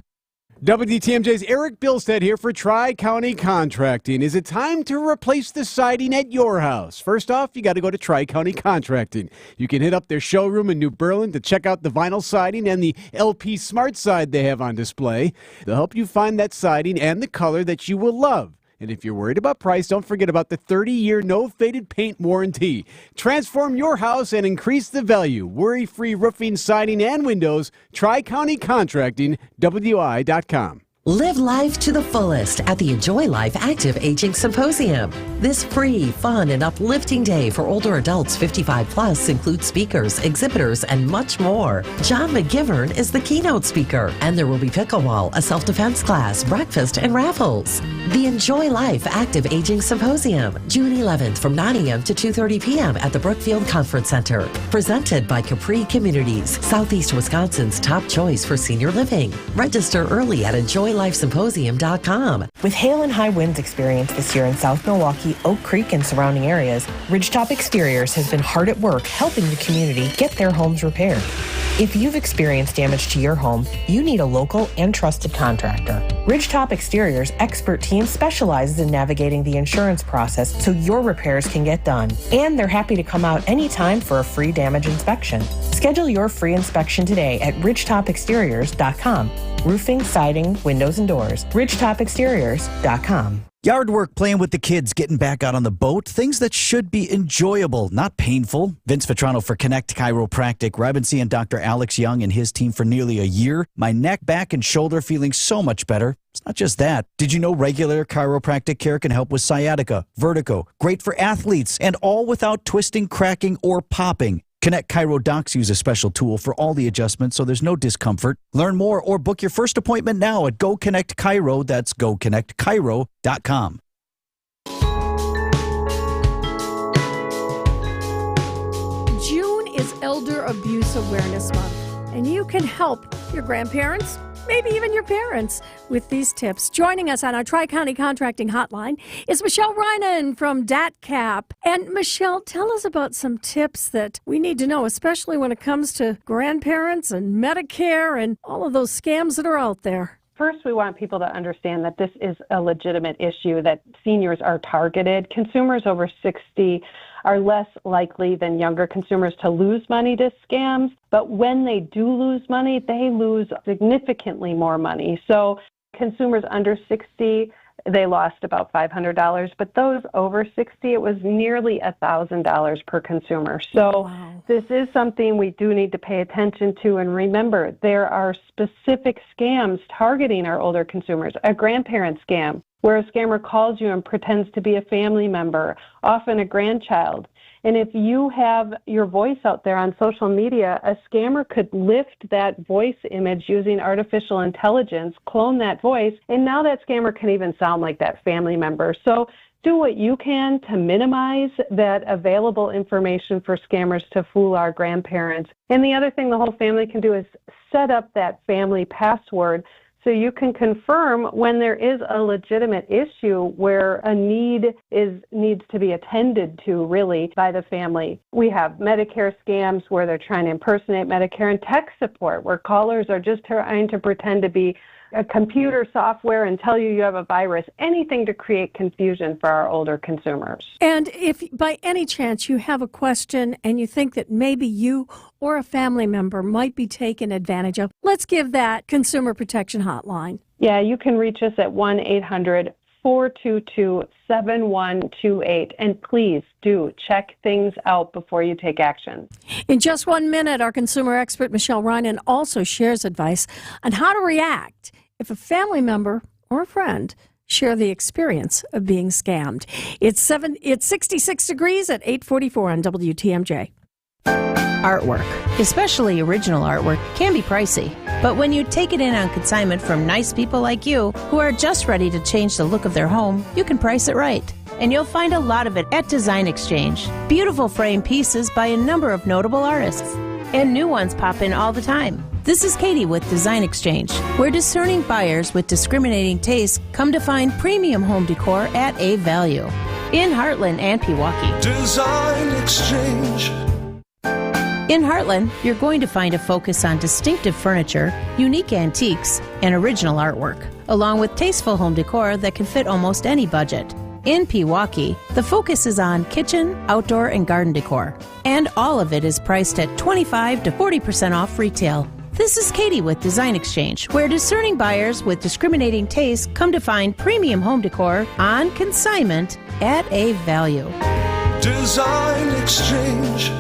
WTMJ's Eric Bilstead here for Tri-County Contracting. Is it time to replace the siding at your house? First off, you got to go to Tri-County Contracting. You can hit up their showroom in New Berlin to check out the vinyl siding and the LP Smart Side they have on display. They'll help you find that siding and the color that you will love. And if you're worried about price, don't forget about the 30-year no-faded paint warranty. Transform your house and increase the value. Worry-free roofing, siding, and windows. Tri-County Contracting, WI.com.
Live life to the fullest at the Enjoy Life Active Aging Symposium. This free, fun, and uplifting day for older adults 55 plus includes speakers, exhibitors, and much more. John McGivern is the keynote speaker, and there will be pickleball, a self-defense class, breakfast, and raffles. The Enjoy Life Active Aging Symposium, June 11th from 9 a.m. to 2:30 p.m. at the Brookfield Conference Center. Presented by Capri Communities, Southeast Wisconsin's top choice for senior living. Register early at enjoylifesymposium.com.
With hail and high winds experienced this year in South Milwaukee, Oak Creek, and surrounding areas, Ridgetop Exteriors has been hard at work helping the community get their homes repaired. If you've experienced damage to your home, you need a local and trusted contractor. Ridgetop Exteriors' expert team specializes in navigating the insurance process so your repairs can get done. And they're happy to come out anytime for a free damage inspection. Schedule your free inspection today at ridgetopexteriors.com. Roofing, siding, windows, and doors. ridgetopexteriors.com.
Yard work, playing with the kids, getting back out on the boat, things that should be enjoyable, not painful. Vince Vitrano for Connect Chiropractic, where I've been seeing Dr. Alex Young and his team for nearly a year. My neck, back, and shoulder feeling so much better. It's not just that. Did you know regular chiropractic care can help with sciatica, vertigo, great for athletes, and all without twisting, cracking, or popping? Connect Chiro docs use a special tool for all the adjustments, so there's no discomfort. Learn more or book your first appointment now at Go Connect Chiro. That's GoConnectChiro.com.
June is Elder Abuse Awareness Month, and you can help your grandparents, maybe even your parents, with these tips. Joining us on our Tri-County Contracting Hotline is Michelle Reinen from DATCAP. And Michelle, tell us about some tips that we need to know, especially when it comes to grandparents and Medicare and all of those scams that are out there.
First, we want people to understand that this is a legitimate issue, that seniors are targeted. Consumers over 60 are less likely than younger consumers to lose money to scams. But when they do lose money, they lose significantly more money. So consumers under 60, they lost about $500. But those over 60, it was nearly $1,000 per consumer. So This is something we do need to pay attention to. And remember, there are specific scams targeting our older consumers. A grandparent scam, where a scammer calls you and pretends to be a family member, often a grandchild. And if you have your voice out there on social media, a scammer could lift that voice image using artificial intelligence, clone that voice, and now that scammer can even sound like that family member. So do what you can to minimize that available information for scammers to fool our grandparents. And the other thing the whole family can do is set up that family password so you can confirm when there is a legitimate issue where a needs to be attended to, really, by the family. We have Medicare scams where they're trying to impersonate Medicare, and tech support where callers are just trying to pretend to be a computer software and tell you have a virus, anything to create confusion for our older consumers.
And if by any chance you have a question and you think that maybe you or a family member might be taken advantage of, let's give that Consumer Protection Hotline.
Yeah, you can reach us at 1-800-422-7128. And please do check things out before you take action.
In just 1 minute, our consumer expert, Michelle Reinen, also shares advice on how to react if a family member or a friend share the experience of being scammed. It's 66 degrees at 8:44 on WTMJ.
Artwork, especially original artwork, can be pricey. But when you take it in on consignment from nice people like you who are just ready to change the look of their home, you can price it right. And you'll find a lot of it at Design Exchange. Beautiful frame pieces by a number of notable artists. And new ones pop in all the time. This is Katie with Design Exchange, where discerning buyers with discriminating tastes come to find premium home decor at a value. In Heartland and Pewaukee.
Design Exchange.
In Heartland, you're going to find a focus on distinctive furniture, unique antiques, and original artwork, along with tasteful home decor that can fit almost any budget. In Pewaukee, the focus is on kitchen, outdoor, and garden decor, and all of it is priced at 25 to 40% off retail. This is Katie with Design Exchange, where discerning buyers with discriminating tastes come to find premium home decor on consignment at a value.
Design Exchange.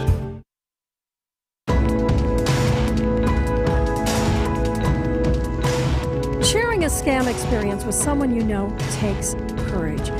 Sharing a scam experience with someone you know takes courage.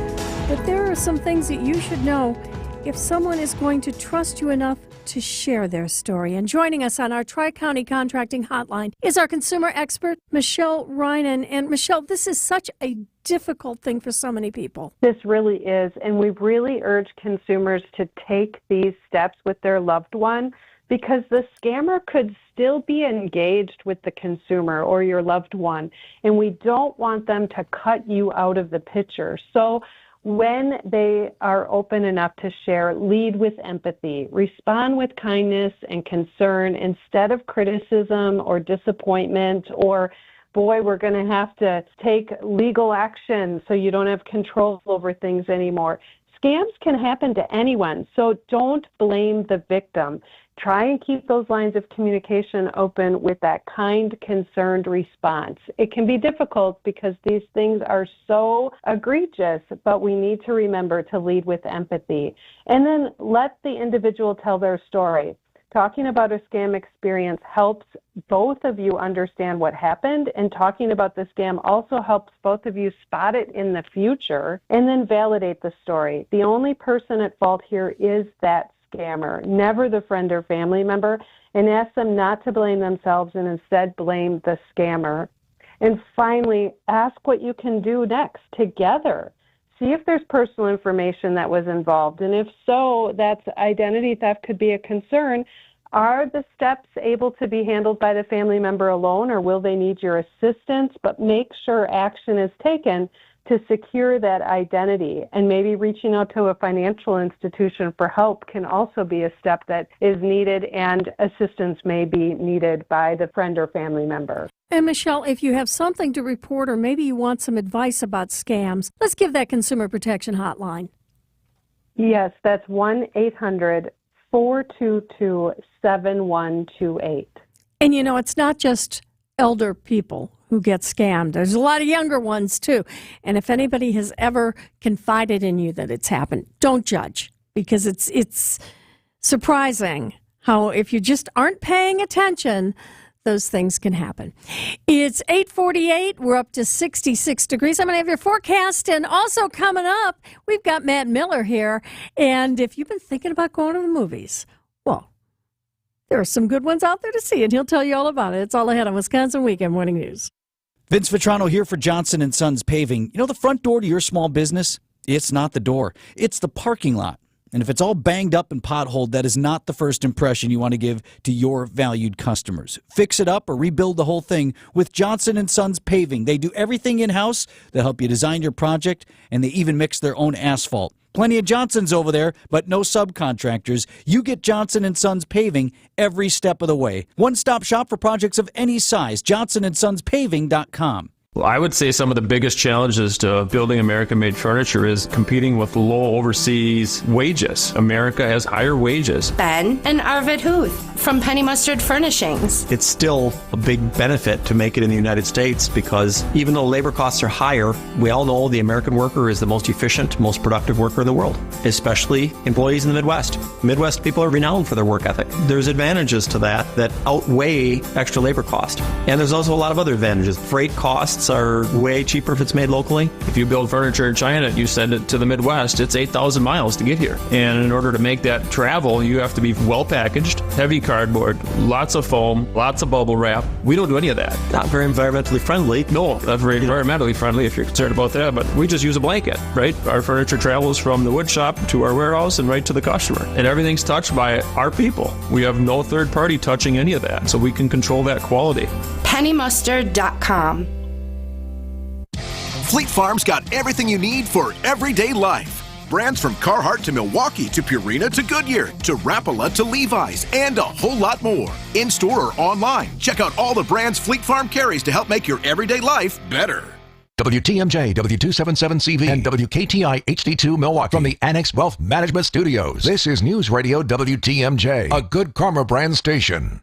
But there are some things that you should know if someone is going to trust you enough to share their story. And joining us on our Tri-County Contracting Hotline is our consumer expert, Michelle Reinen. And Michelle, this is such a difficult thing for so many people.
This really is, and we really urge consumers to take these steps with their loved one, because the scammer could still be engaged with the consumer or your loved one, and we don't want them to cut you out of the picture. So when they are open enough to share, lead with empathy, respond with kindness and concern instead of criticism or disappointment or, boy, we're going to have to take legal action so you don't have control over things anymore. Scams can happen to anyone, so don't blame the victim. try and keep those lines of communication open with that kind, concerned response. It can be difficult because these things are so egregious, but we need to remember to lead with empathy. And then let the individual tell their story. Talking about a scam experience helps both of you understand what happened, and talking about the scam also helps both of you spot it in the future and then validate the story. The only person at fault here is that scammer, never the friend or family member, and ask them not to blame themselves and instead blame the scammer. And finally, ask what you can do next together. See if there's personal information that was involved, and if so, that's identity theft could be a concern. Are the steps able to be handled by the family member alone, or will they need your assistance? But make sure action is taken to secure that identity, and maybe reaching out to a financial institution for help can also be a step that is needed, and assistance may be needed by the friend or family member.
And Michelle, if you have something to report or maybe you want some advice about scams, let's give that Consumer Protection Hotline.
Yes, that's 1-800-422-7128.
And you know, it's not just elder people who get scammed. There's a lot of younger ones too. And if anybody has ever confided in you that it's happened, don't judge, because it's surprising how if you just aren't paying attention, those things can happen. It's 8:48. We're up to 66 degrees. I'm going to have your forecast. And also coming up, we've got Matt Miller here. And if you've been thinking about going to the movies, well, there are some good ones out there to see, and he'll tell you all about it. It's all ahead on Wisconsin Weekend Morning News.
Vince Vitrano here for Johnson & Sons Paving. You know the front door to your small business? It's not the door. It's the parking lot. And if it's all banged up and potholed, that is not the first impression you want to give to your valued customers. Fix it up or rebuild the whole thing with Johnson & Sons Paving. They do everything in-house. They'll help you design your project, and they even mix their own asphalt. Plenty of Johnsons over there, but no subcontractors. You get Johnson & Sons Paving every step of the way. One-stop shop for projects of any size. JohnsonandSonsPaving.com.
Well, I would say some of the biggest challenges to building American-made furniture is competing with low overseas wages. America has higher wages.
Ben and Arvid Huth from Penny Mustard Furnishings.
It's still a big benefit to make it in the United States because even though labor costs are higher, we all know the American worker is the most efficient, most productive worker in the world, especially employees in the Midwest. Midwest people are renowned for their work ethic. There's advantages to that outweigh extra labor cost. And there's also a lot of other advantages. Freight costs are way cheaper if it's made locally.
If you build furniture in China and you send it to the Midwest, it's 8,000 miles to get here. And in order to make that travel, you have to be well packaged, heavy cardboard, lots of foam, lots of bubble wrap. We don't do any of that.
Not very environmentally friendly.
No, not very environmentally friendly if you're concerned about that, but we just use a blanket, right? Our furniture travels from the wood shop to our warehouse and right to the customer. And everything's touched by our people. We have no third party touching any of that, so we can control that quality.
PennyMustard.com.
Fleet Farm's got everything you need for everyday life. Brands from Carhartt to Milwaukee to Purina to Goodyear to Rapala to Levi's and a whole lot more. In-store or online, check out all the brands Fleet Farm carries to help make your everyday life better.
WTMJ, W277CV, and WKTI HD2 Milwaukee from the Annex Wealth Management Studios. This is News Radio WTMJ, a Good Karma brand station.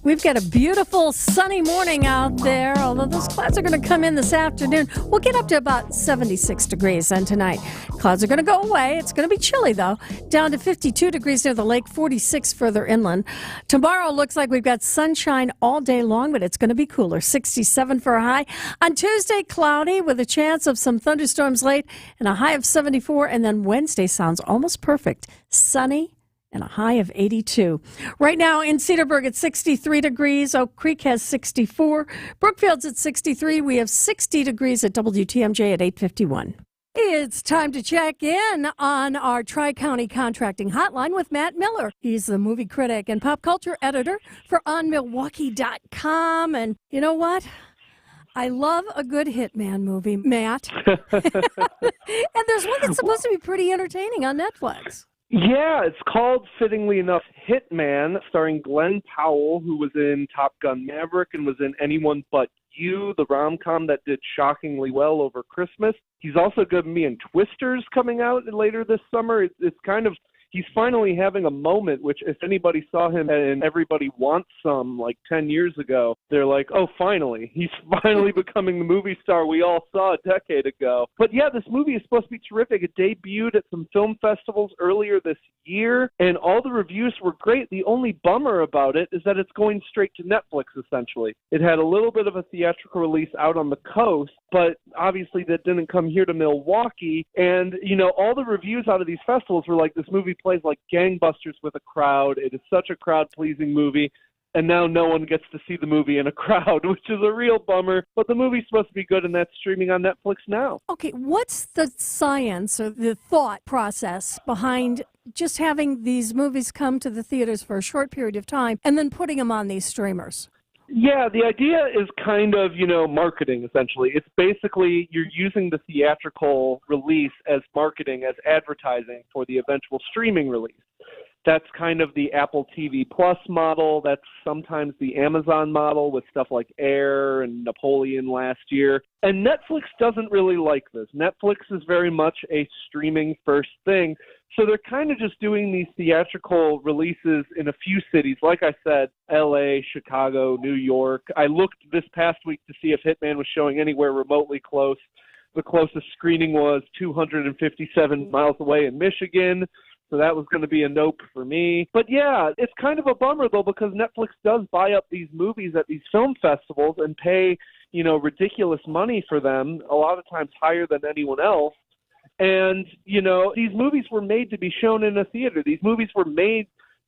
We've got a beautiful sunny morning out there, although those clouds are going to come in this afternoon. We'll get up to about 76 degrees then tonight. Clouds are going to go away. It's going to be chilly, though. Down to 52 degrees near the lake, 46 further inland. Tomorrow looks like we've got sunshine all day long, but it's going to be cooler. 67 for a high. On Tuesday, cloudy with a chance of some thunderstorms late and a high of 74. And then Wednesday sounds almost perfect. Sunny and a high of 82. Right now in Cedarburg at 63 degrees. Oak Creek has 64. Brookfield's at 63. We have 60 degrees at WTMJ at 8:51. It's time to check in on our Tri-County Contracting Hotline with Matt Miller. He's the movie critic and pop culture editor for OnMilwaukee.com. And you know what? I love a good Hitman movie, Matt. And there's one that's supposed to be pretty entertaining on Netflix.
Yeah, it's called, fittingly enough, Hitman, starring Glenn Powell, who was in Top Gun Maverick and was in Anyone But You, the rom-com that did shockingly well over Christmas. He's also going to be in Twisters coming out later this summer. It's kind of, he's finally having a moment, which if anybody saw him in Everybody Wants Some like 10 years ago, they're like, oh, finally. He's finally becoming the movie star we all saw a decade ago. But yeah, this movie is supposed to be terrific. It debuted at some film festivals earlier this year, and all the reviews were great. The only bummer about it is that it's going straight to Netflix, essentially. It had a little bit of a theatrical release out on the coast, but obviously that didn't come here to Milwaukee. And, you know, all the reviews out of these festivals were like, this movie plays like gangbusters with a crowd. It is such a crowd-pleasing movie. And now no one gets to see the movie in a crowd, which is a real bummer. But the movie's supposed to be good, and that's streaming on Netflix now.
Okay, what's the science or the thought process behind just having these movies come to the theaters for a short period of time and then putting them on these streamers?
Yeah, the idea is kind of, you know, marketing, essentially. It's basically you're using the theatrical release as marketing, as advertising for the eventual streaming release. That's kind of the Apple TV Plus model. That's sometimes the Amazon model with stuff like Air and Napoleon last year. And Netflix doesn't really like this. Netflix is very much a streaming first thing. So they're kind of just doing these theatrical releases in a few cities. Like I said, LA, Chicago, New York. I looked this past week to see if Hitman was showing anywhere remotely close. The closest screening was 257 miles away in Michigan. So that was going to be a nope for me. But yeah, it's kind of a bummer, though, because Netflix does buy up these movies at these film festivals and pay, you know, ridiculous money for them, a lot of times higher than anyone else. And, you know, these movies were made to be shown in a theater. These movies were made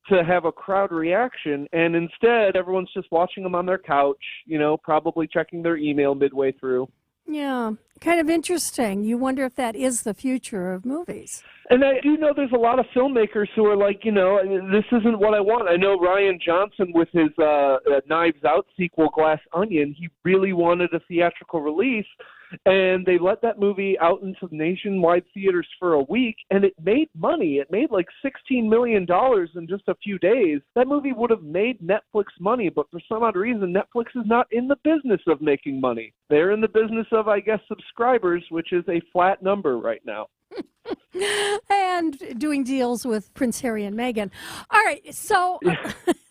to have a crowd reaction, and instead everyone's just watching them on their couch, you know, probably checking their email midway through.
Yeah, kind of interesting. You wonder if that is the future of movies.
And I do know there's a lot of filmmakers who are like, you know, this isn't what I want. I know Rian Johnson with his Knives Out sequel, Glass Onion, he really wanted a theatrical release, and they let that movie out into nationwide theaters for a week, and it made money. It made like $16 million in just a few days. That movie would have made Netflix money, but for some odd reason, Netflix is not in the business of making money. They're in the business of, I guess, subscribers, which is a flat number right now.
And doing deals with Prince Harry and Meghan. All right, so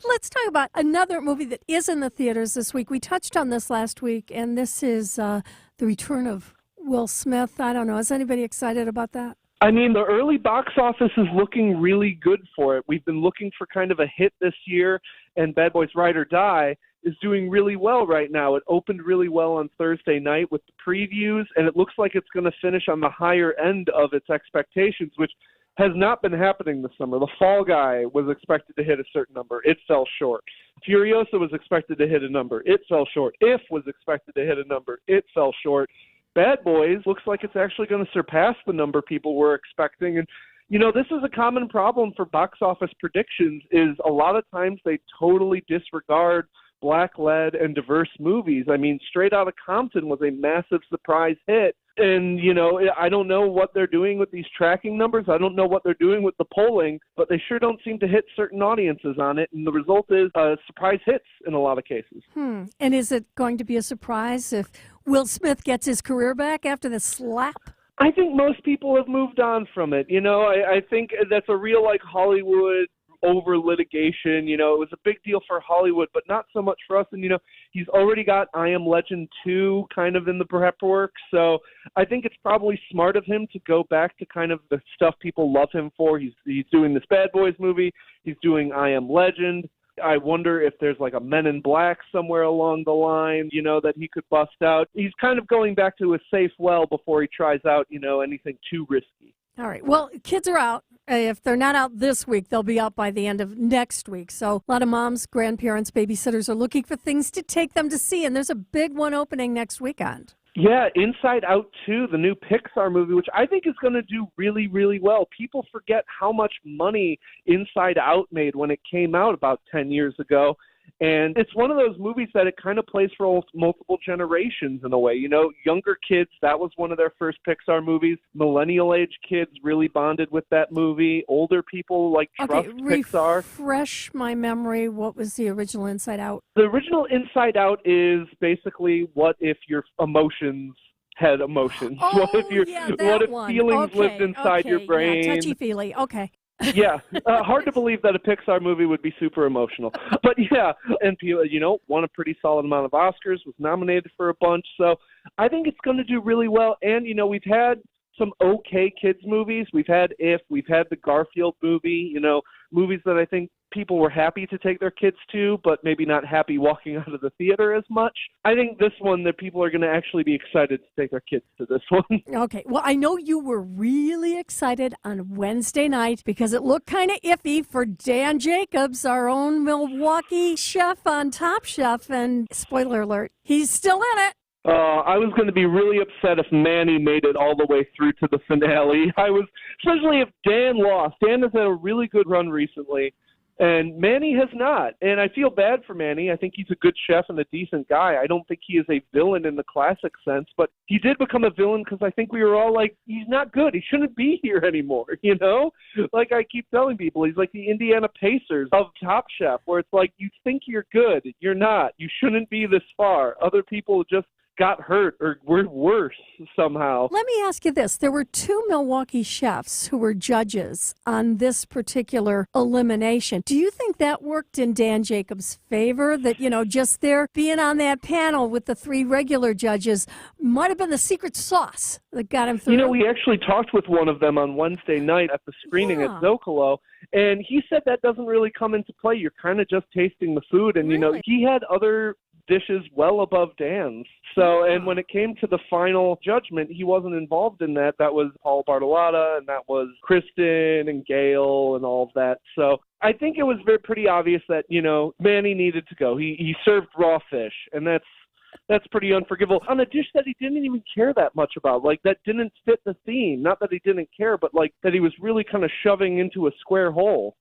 let's talk about another movie that is in the theaters this week. We touched on this last week, and this is the return of Will Smith. I don't know. Is anybody excited about that?
I mean, the early box office is looking really good for it. We've been looking for kind of a hit this year, and Bad Boys Ride or Die is doing really well right now. It opened really well on Thursday night with the previews, and it looks like it's going to finish on the higher end of its expectations, which has not been happening this summer. The Fall Guy was expected to hit a certain number. It fell short. Furiosa was expected to hit a number. It fell short. If was expected to hit a number. It fell short. Bad Boys looks like it's actually going to surpass the number people were expecting. And, you know, this is a common problem for box office predictions is a lot of times they totally disregard Black-led and diverse movies. I mean, Straight Outta Compton was a massive surprise hit. And, you know, I don't know what they're doing with these tracking numbers. I don't know what they're doing with the polling, but they sure don't seem to hit certain audiences on it. And the result is surprise hits in a lot of cases.
And is it going to be a surprise if Will Smith gets his career back after the slap?
I think most people have moved on from it. You know, I think that's a real, like, Hollywood over litigation. You know, it was a big deal for Hollywood, but not so much for us. And, you know, he's already got I Am Legend 2 kind of in the prep work. So I think it's probably smart of him to go back to kind of the stuff people love him for. He's doing this Bad Boys movie. He's doing I Am Legend. I wonder if there's like a Men in Black somewhere along the line, you know, that he could bust out. He's kind of going back to a safe well before he tries out, you know, anything too risky.
All right. Well, kids are out. If they're not out this week, they'll be out by the end of next week. So a lot of moms, grandparents, babysitters are looking for things to take them to see. And there's a big one opening next weekend.
Yeah, Inside Out 2, the new Pixar movie, which I think is going to do really, really well. People forget how much money Inside Out made when it came out about 10 years ago. And it's one of those movies that it kind of plays for multiple generations in a way. You know, younger kids, that was one of their first Pixar movies. Millennial age kids really bonded with that movie. Older people trust Pixar.
Refresh my memory. What was the original Inside Out?
The original Inside Out is basically what if your emotions had emotions?
Oh,
what if
feelings
lived inside your brain?
Yeah, touchy-feely. Okay.
Yeah, hard to believe that a Pixar movie would be super emotional. But yeah, and won a pretty solid amount of Oscars, was nominated for a bunch. So I think it's going to do really well. And, we've had some okay kids movies. We've had we've had the Garfield movie, movies that I think people were happy to take their kids to, but maybe not happy walking out of the theater as much. I think this one that people are going to actually be excited to take their kids to this one.
Okay. Well, I know you were really excited on Wednesday night because it looked kind of iffy for Dan Jacobs, our own Milwaukee chef on Top Chef. And spoiler alert, he's still in it.
I was going to be really upset if Manny made it all the way through to the finale. Especially if Dan lost. Dan has had a really good run recently, and Manny has not. And I feel bad for Manny. I think he's a good chef and a decent guy. I don't think he is a villain in the classic sense, but he did become a villain because I think we were all like, he's not good. He shouldn't be here anymore, Like I keep telling people, he's like the Indiana Pacers of Top Chef, where it's like, you think you're good. You're not. You shouldn't be this far. Other people just got hurt or were worse somehow.
Let me ask you this. There were 2 Milwaukee chefs who were judges on this particular elimination. Do you think that worked in Dan Jacobs' favor? That, just there being on that panel with the 3 regular judges might have been the secret sauce that got him through?
We actually talked with one of them on Wednesday night at the screening at Zocalo, and he said that doesn't really come into play. You're kind of just tasting the food, and, he had other dishes well above Dan's. So, and when it came to the final judgment, he wasn't involved in that. That was Paul Bartolotta, and that was Kristen and Gail and all of that. So I think it was pretty obvious that, Manny needed to go. He served raw fish, and that's pretty unforgivable on a dish that he didn't even care that much about. Like, that didn't fit the theme. Not that he didn't care, but like that he was really kind of shoving into a square hole.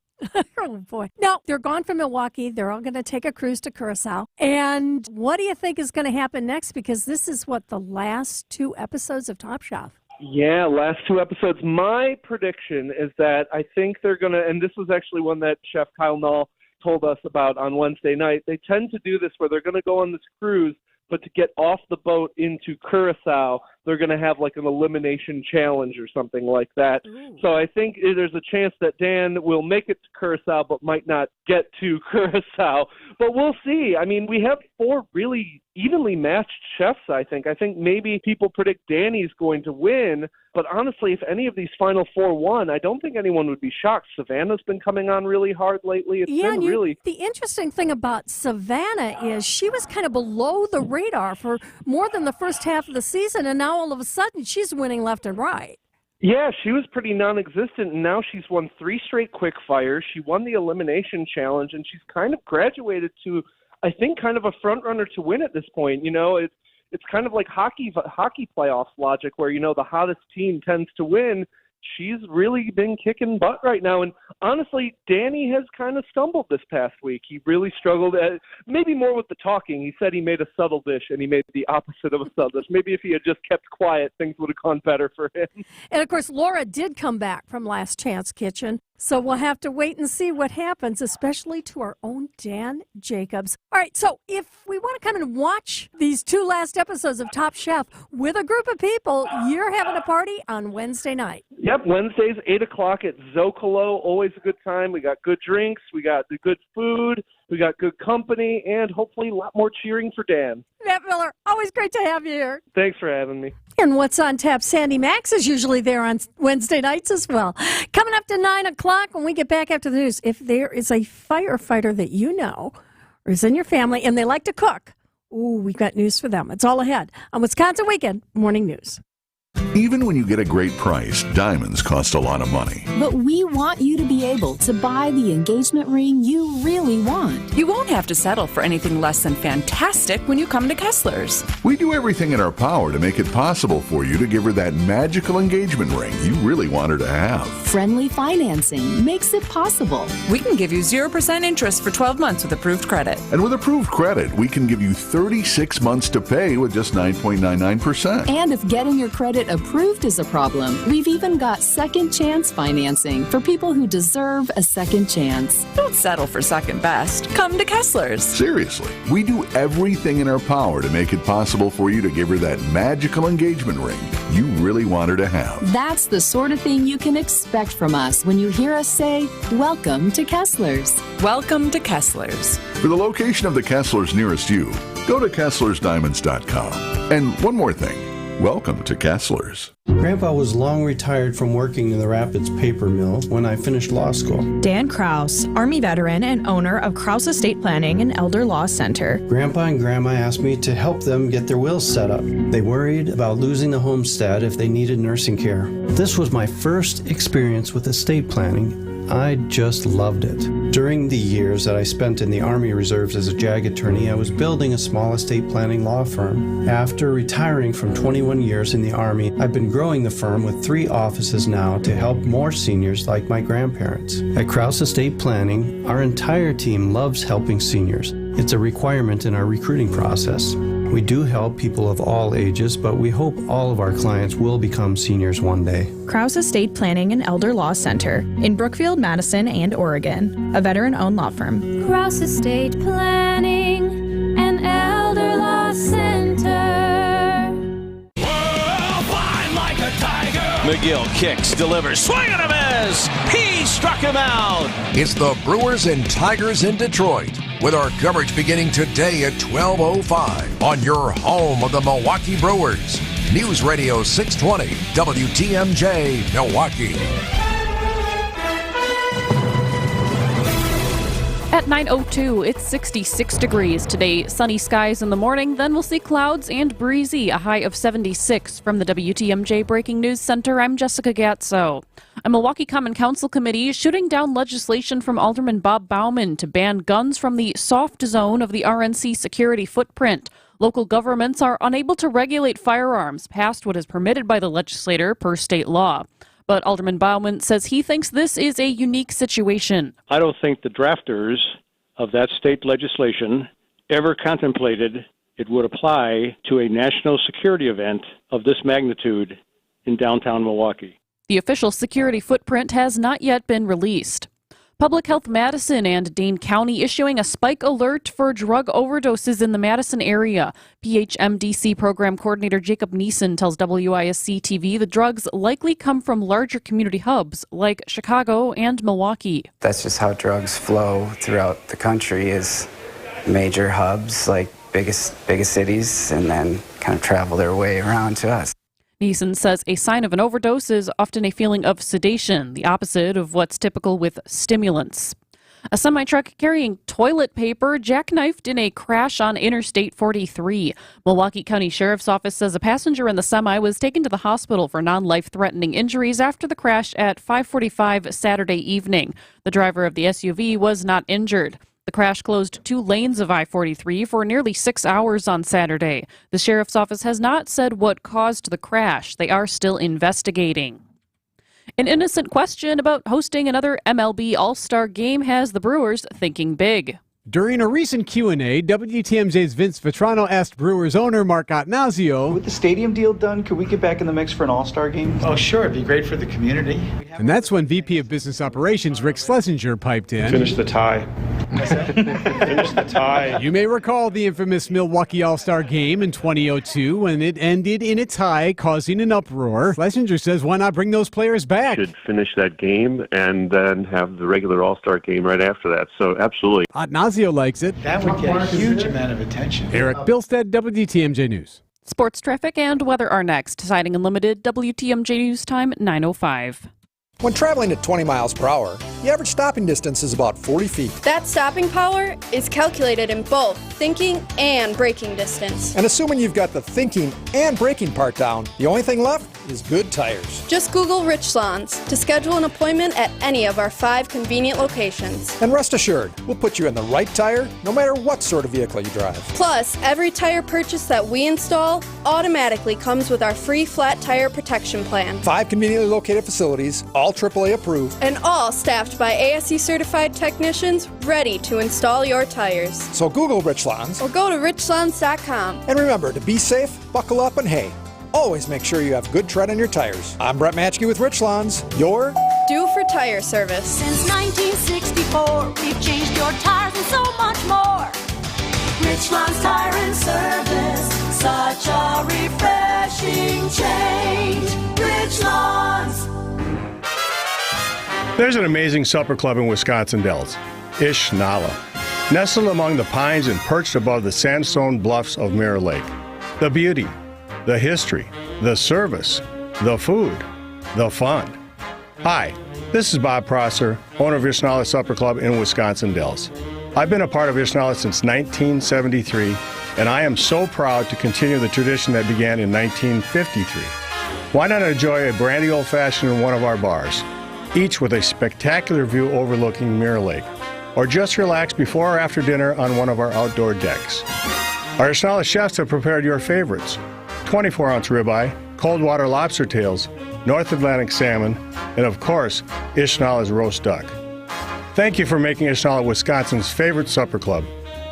Oh, boy. Now, they're gone from Milwaukee. They're all going to take a cruise to Curacao. And what do you think is going to happen next? Because this is, the last 2 episodes of Top Chef?
Yeah, last 2 episodes. My prediction is that I think they're going to, and this was actually one that Chef Kyle Null told us about on Wednesday night, they tend to do this where they're going to go on this cruise, but to get off the boat into Curacao, they're going to have like an elimination challenge or something like that. Ooh. So I think there's a chance that Dan will make it to Curacao but might not get to Curacao. But we'll see. I mean, we have 4 really evenly matched chefs, I think. I think maybe people predict Danny's going to win, but honestly, if any of these final 4 won, I don't think anyone would be shocked. Savannah's been coming on really hard lately. It's been really...
The interesting thing about Savannah is she was kind of below the radar for more than the first half of the season, and now all of a sudden she's winning left and right.
Yeah, she was pretty non-existent, and now she's won 3 straight quick fires. She won the elimination challenge, and she's kind of graduated to, I think, kind of a front runner to win at this point. It's kind of like hockey playoffs logic where, the hottest team tends to win. She's really been kicking butt right now. And honestly, Danny has kind of stumbled this past week. He really struggled, maybe more with the talking. He said he made a subtle dish, and he made the opposite of a subtle dish. Maybe if he had just kept quiet, things would have gone better for him.
And, of course, Laura did come back from Last Chance Kitchen. So we'll have to wait and see what happens, especially to our own Dan Jacobs. All right, so if we want to come and watch these 2 last episodes of Top Chef with a group of people, you're having a party on Wednesday night.
Yep, Wednesdays, 8 o'clock at Zocalo. Always a good time. We got good drinks. We got the good food. We got good company, and hopefully a lot more cheering for Dan.
Matt Miller, always great to have you here.
Thanks for having me.
And What's on Tap? Sandy Max is usually there on Wednesday nights as well. Coming up to 9 o'clock when we get back after the news, if there is a firefighter that you know or is in your family and they like to cook, we've got news for them. It's all ahead on Wisconsin Weekend Morning News.
Even when you get a great price, diamonds cost a lot of money.
But we want you to be able to buy the engagement ring you really want.
You won't have to settle for anything less than fantastic when you come to Kessler's.
We do everything in our power to make it possible for you to give her that magical engagement ring you really want her to have.
Friendly financing makes it possible.
We can give you 0% interest for 12 months with approved credit.
And with approved credit, we can give you 36 months to pay with just 9.99%.
And if getting your credit approved improved is a problem, we've even got second chance financing for people who deserve a second chance.
Don't settle for second best. Come to Kessler's.
Seriously, we do everything in our power to make it possible for you to give her that magical engagement ring you really want her to have.
That's the sort of thing you can expect from us when you hear us say, welcome to Kessler's.
Welcome to Kessler's.
For the location of the Kesslers nearest you, go to KesslersDiamonds.com. And one more thing, welcome to Kesslers.
Grandpa was long retired from working in the Rapids paper mill when I finished law school.
Dan Krause, Army veteran and owner of Krause Estate Planning and Elder Law Center.
Grandpa and Grandma asked me to help them get their wills set up. They worried about losing the homestead if they needed nursing care. This was my first experience with estate planning. I just loved it. During the years that I spent in the Army Reserves as a JAG attorney, I was building a small estate planning law firm. After retiring from 21 years in the Army, I've been growing the firm with 3 offices now to help more seniors like my grandparents. At Krause Estate Planning, our entire team loves helping seniors. It's a requirement in our recruiting process. We do help people of all ages, but we hope all of our clients will become seniors one day.
Krause Estate Planning and Elder Law Center in Brookfield, Madison, and Oregon. A veteran-owned law firm.
Krause Estate Planning and Elder Law Center.
Worldwide like a tiger. McGill kicks, delivers, swing and a miss. He struck him out.
It's the Brewers and Tigers in Detroit, with our coverage beginning today at 12:05 on your home of the Milwaukee Brewers. News Radio 620 WTMJ Milwaukee.
At 9:02, it's 66 degrees today. Sunny skies in the morning, then we'll see clouds and breezy, a high of 76. From the WTMJ Breaking News Center, I'm Jessica Gatso. A Milwaukee Common Council committee is shooting down legislation from Alderman Bob Bauman to ban guns from the soft zone of the RNC security footprint. Local governments are unable to regulate firearms past what is permitted by the legislator per state law. But Alderman Bauman says he thinks this is a unique situation.
I don't think the drafters of that state legislation ever contemplated it would apply to a national security event of this magnitude in downtown Milwaukee.
The official security footprint has not yet been released. Public Health Madison and Dane County issuing a spike alert for drug overdoses in the Madison area. PHMDC program coordinator Jacob Neeson tells WISC TV the drugs likely come from larger community hubs like Chicago and Milwaukee.
That's just how drugs flow throughout the country, is major hubs like biggest cities and then kind of travel their way around to us.
Neeson says a sign of an overdose is often a feeling of sedation, the opposite of what's typical with stimulants. A semi-truck carrying toilet paper jackknifed in a crash on Interstate 43. Milwaukee County Sheriff's Office says a passenger in the semi was taken to the hospital for non-life-threatening injuries after the crash at 5:45 Saturday evening. The driver of the SUV was not injured. The crash closed 2 lanes of I-43 for nearly 6 hours on Saturday. The sheriff's office has not said what caused the crash. They are still investigating. An innocent question about hosting another MLB All-Star game has the Brewers thinking big.
During a recent Q&A, WTMJ's Vince Vetrano asked Brewers owner Mark Attanasio,
with the stadium deal done, could we get back in the mix for an all-star game?
Oh, sure. It'd be great for the community.
And that's when VP of Business Operations Rick Schlesinger piped in.
Finish the tie. Finish the tie.
You may recall the infamous Milwaukee All-Star game in 2002 when it ended in a tie, causing an uproar. Schlesinger says, why not bring those players back?
Should finish that game and then have the regular All-Star game right after that. So absolutely.
Attanasio likes it.
That would get a huge amount of attention.
Eric Bilstead, WTMJ News.
Sports traffic and weather are next. Siding Unlimited, WTMJ News time 9:05.
When traveling at 20 miles per hour, the average stopping distance is about 40 feet.
That stopping power is calculated in both thinking and braking distance.
And assuming you've got the thinking and braking part down, the only thing left is good tires.
Just Google Richlands to schedule an appointment at any of our 5 convenient locations.
And rest assured, we'll put you in the right tire no matter what sort of vehicle you drive.
Plus, every tire purchase that we install automatically comes with our free flat tire protection plan.
5 conveniently located facilities, all AAA approved,
and all staffed by ASE certified technicians ready to install your tires.
So Google Richlands
or go to richlands.com.
And remember to be safe, buckle up, and hey, always make sure you have good tread on your tires. I'm Brett Matchke with Richlands, your
Due for tire service.
Since 1964, we've changed your tires and so much more. Richland's Tire and Service, such a refreshing change. Richland's.
There's an amazing supper club in Wisconsin Dells, Ish Nala. Nestled among the pines and perched above the sandstone bluffs of Mirror Lake. The beauty, the history, the service, the food, the fun. Hi, this is Bob Prosser, owner of Ishnala Supper Club in Wisconsin Dells. I've been a part of Ishnala since 1973, and I am so proud to continue the tradition that began in 1953. Why not enjoy a brandy old-fashioned in one of our bars, each with a spectacular view overlooking Mirror Lake, or just relax before or after dinner on one of our outdoor decks. Our Ishnala chefs have prepared your favorites: 24-ounce ribeye, cold water lobster tails, North Atlantic salmon, and of course, Ishnala's roast duck. Thank you for making Ishnala Wisconsin's favorite supper club,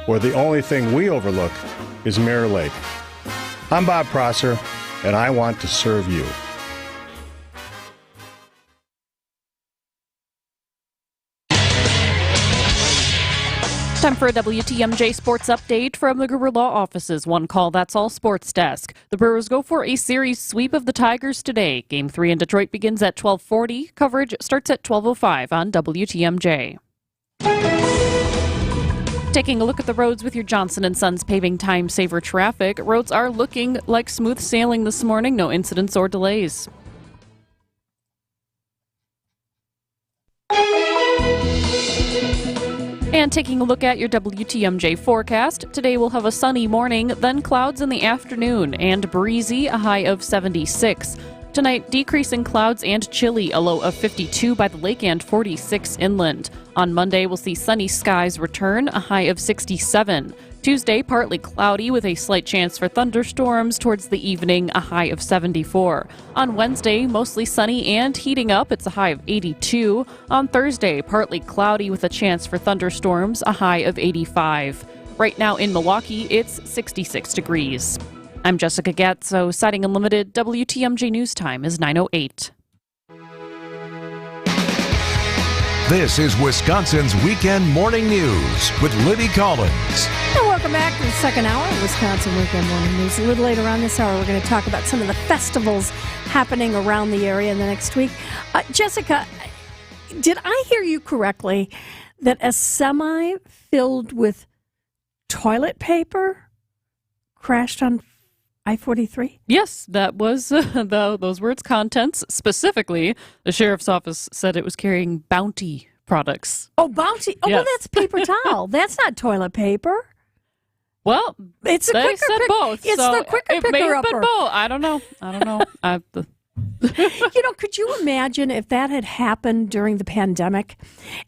where the only thing we overlook is Mirror Lake. I'm Bob Prosser, and I want to serve you.
Time for a WTMJ sports update from the Gruber Law Office's One Call That's All Sports Desk. The Brewers go for a series sweep of the Tigers today. Game 3 in Detroit begins at 12:40. Coverage starts at 12:05 on WTMJ. Taking a look at the roads with your Johnson & Sons Paving Time Saver traffic. Roads are looking like smooth sailing this morning. No incidents or delays. And taking a look at your WTMJ forecast, today we'll have a sunny morning, then clouds in the afternoon, and breezy, a high of 76. Tonight, decreasing clouds and chilly, a low of 52 by the lake and 46 inland. On Monday, we'll see sunny skies return, a high of 67. Tuesday, partly cloudy with a slight chance for thunderstorms. Towards the evening, a high of 74. On Wednesday, mostly sunny and heating up. It's a high of 82. On Thursday, partly cloudy with a chance for thunderstorms, a high of 85. Right now in Milwaukee, it's 66 degrees. I'm Jessica Gatzo, Siding Unlimited. WTMJ News Time is 9:08.
This is Wisconsin's Weekend Morning News with Libby Collins.
And welcome back to the second hour of Wisconsin Weekend Morning News. A little later on this hour, we're going to talk about some of the festivals happening around the area in the next week. Jessica, did I hear you correctly that a semi filled with toilet paper crashed on I-43?
Yes, that was those were its contents. Specifically, the sheriff's office said it was carrying Bounty products.
Oh, Bounty. Oh,
yes.
Well, that's paper towel. That's not toilet paper.
Well,
it's
they said both.
It's
so
the quicker
it may have
picker-upper.
been both. I don't know.
Could you imagine if that had happened during the pandemic?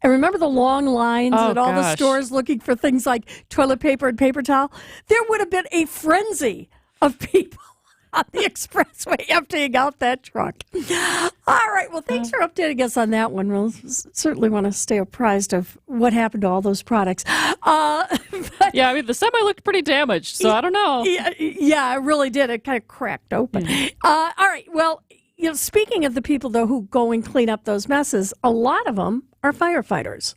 And remember the long lines at all the stores looking for things like toilet paper and paper towel? There would have been a frenzy of people on the expressway emptying out that truck. All right. Well, thanks for updating us on that one. We'll certainly want to stay apprised of what happened to all those products.
Yeah, I mean, the semi looked pretty damaged, so I don't know.
Yeah, it really did. It kind of cracked open. All right. Well, speaking of the people, though, who go and clean up those messes, a lot of them are firefighters.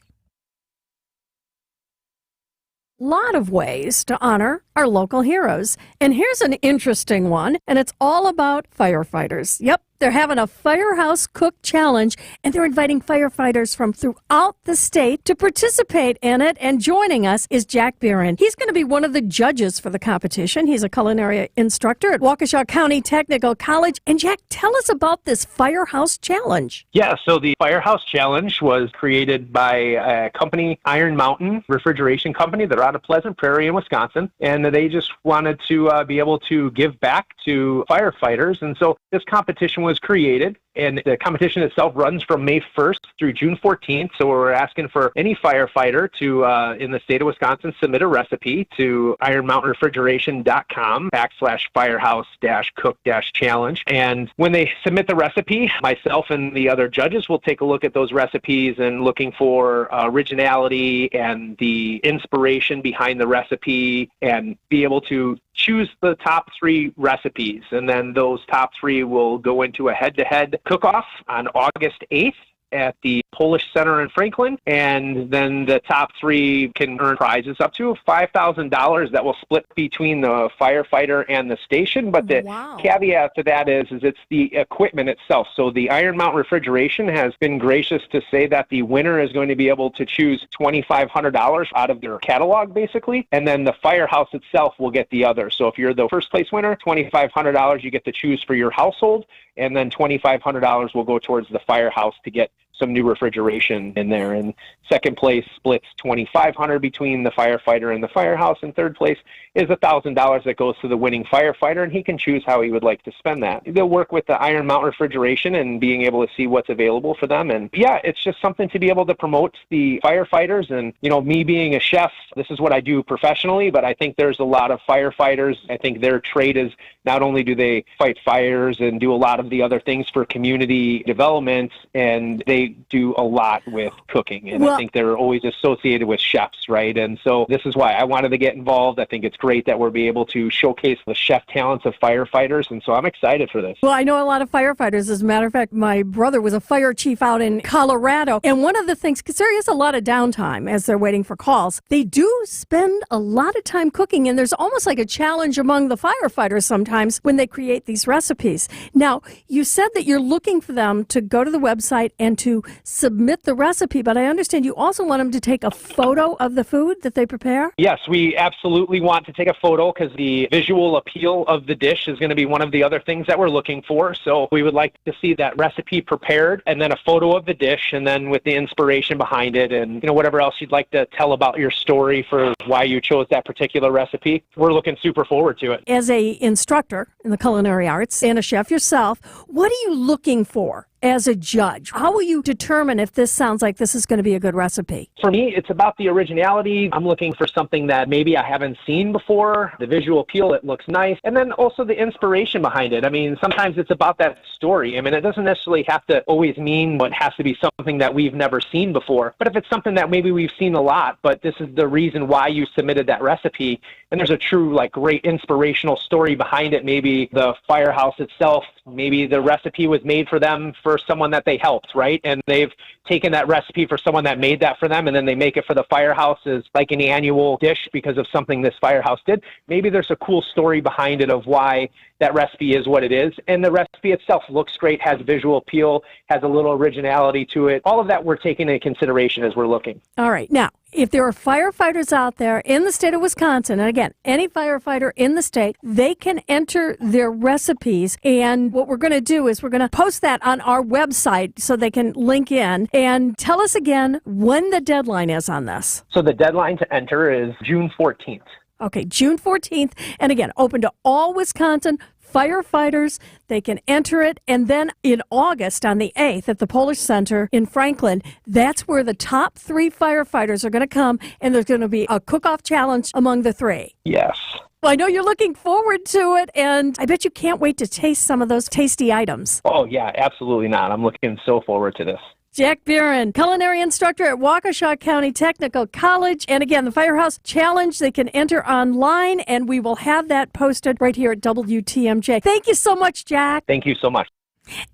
Lot of ways to honor our local heroes. And here's an interesting one, and it's all about firefighters. Yep, they're having a Firehouse Cook Challenge, and they're inviting firefighters from throughout the state to participate in it. And joining us is Jack Barron. He's going to be one of the judges for the competition. He's a culinary instructor at Waukesha County Technical College. And Jack, tell us about this Firehouse Challenge.
Yeah, so the Firehouse Challenge was created by a company, Iron Mountain Refrigeration Company. They're out of Pleasant Prairie in Wisconsin, and they just wanted to be able to give back to firefighters. And so this competition was created, and the competition itself runs from May 1st through June 14th. So we're asking for any firefighter to, in the state of Wisconsin, submit a recipe to ironmountainrefrigeration.com/firehouse-cook-challenge. And when they submit the recipe, myself and the other judges will take a look at those recipes and looking for originality and the inspiration behind the recipe, and be able to choose the top 3 recipes, and then those top 3 will go into a head-to-head cook-off on August 8th at the Polish Center in Franklin, and then the top 3 can earn prizes up to $5,000 that will split between the firefighter and the station. But the caveat to that is it's the equipment itself. So the Iron Mountain Refrigeration has been gracious to say that the winner is going to be able to choose $2,500 out of their catalog, basically, and then the firehouse itself will get the other. So if you're the first place winner, $2,500 you get to choose for your household, and then $2,500 will go towards the firehouse to get some new refrigeration in there. And second place splits $2,500 between the firefighter and the firehouse, and third place is $1,000 that goes to the winning firefighter, and he can choose how he would like to spend that. They'll work with the Iron Mountain Refrigeration and being able to see what's available for them. And yeah, it's just something to be able to promote the firefighters. And, you know, me being a chef, this is what I do professionally, but I think there's a lot of firefighters. I think their trade is not only do they fight fires and do a lot of the other things for community development, and they do a lot with cooking. And I think they're always associated with chefs, right? And so this is why I wanted to get involved. I think it's great that we're able to showcase the chef talents of firefighters, and so I'm excited for this.
Well, I know a lot of firefighters. As a matter of fact, my brother was a fire chief out in Colorado, and one of the things, because there is a lot of downtime as they're waiting for calls, they do spend a lot of time cooking, and there's almost like a challenge among the firefighters sometimes when they create these recipes. Now, you said that you're looking for them to go to the website and to submit the recipe, but I understand you also want them to take a photo of the food that they prepare?
Yes, we absolutely want to take a photo because the visual appeal of the dish is going to be one of the other things that we're looking for. So we would like to see that recipe prepared and then a photo of the dish, and then with the inspiration behind it and, you know, whatever else you'd like to tell about your story for why you chose that particular recipe. We're looking super forward to it.
As a instructor in the culinary arts and a chef yourself, what are you looking for as a judge? How will you determine if this sounds like this is going to be a good recipe?
For me, it's about the originality. I'm looking for something that maybe I haven't seen before, the visual appeal, it looks nice, and then also the inspiration behind it. I mean, sometimes it's about that story. I mean, it doesn't necessarily have to always mean it has to be something that we've never seen before, but if it's something that maybe we've seen a lot, but this is the reason why you submitted that recipe, and there's a true, like, great inspirational story behind it. Maybe the firehouse itself, maybe the recipe was made for them for someone that they helped, right? And they've taken that recipe for someone that made that for them, and then they make it for the firehouse as like an annual dish because of something this firehouse did. Maybe there's a cool story behind it of why that recipe is what it is. And the recipe itself looks great, has visual appeal, has a little originality to it. All of that we're taking into consideration as we're looking.
All right. Now, if there are firefighters out there in the state of Wisconsin, and again, any firefighter in the state, they can enter their recipes. And what we're going to do is we're going to post that on our website so they can link in. And tell us again when the deadline is on this.
So the deadline to enter is June 14th.
Okay, June 14th. And again, open to all Wisconsin firefighters. They can enter it. And then in August, on the 8th, at the Polish Center in Franklin, that's where the top 3 firefighters are going to come, and there's going to be a cook-off challenge among the 3.
Yes.
Well, I know you're looking forward to it, and I bet you can't wait to taste some of those tasty items.
Oh, yeah, absolutely not. I'm looking so forward to this.
Jack Buren, culinary instructor at Waukesha County Technical College. And again, the Firehouse Challenge, they can enter online, and we will have that posted right here at WTMJ. Thank you so much, Jack.
Thank you so much.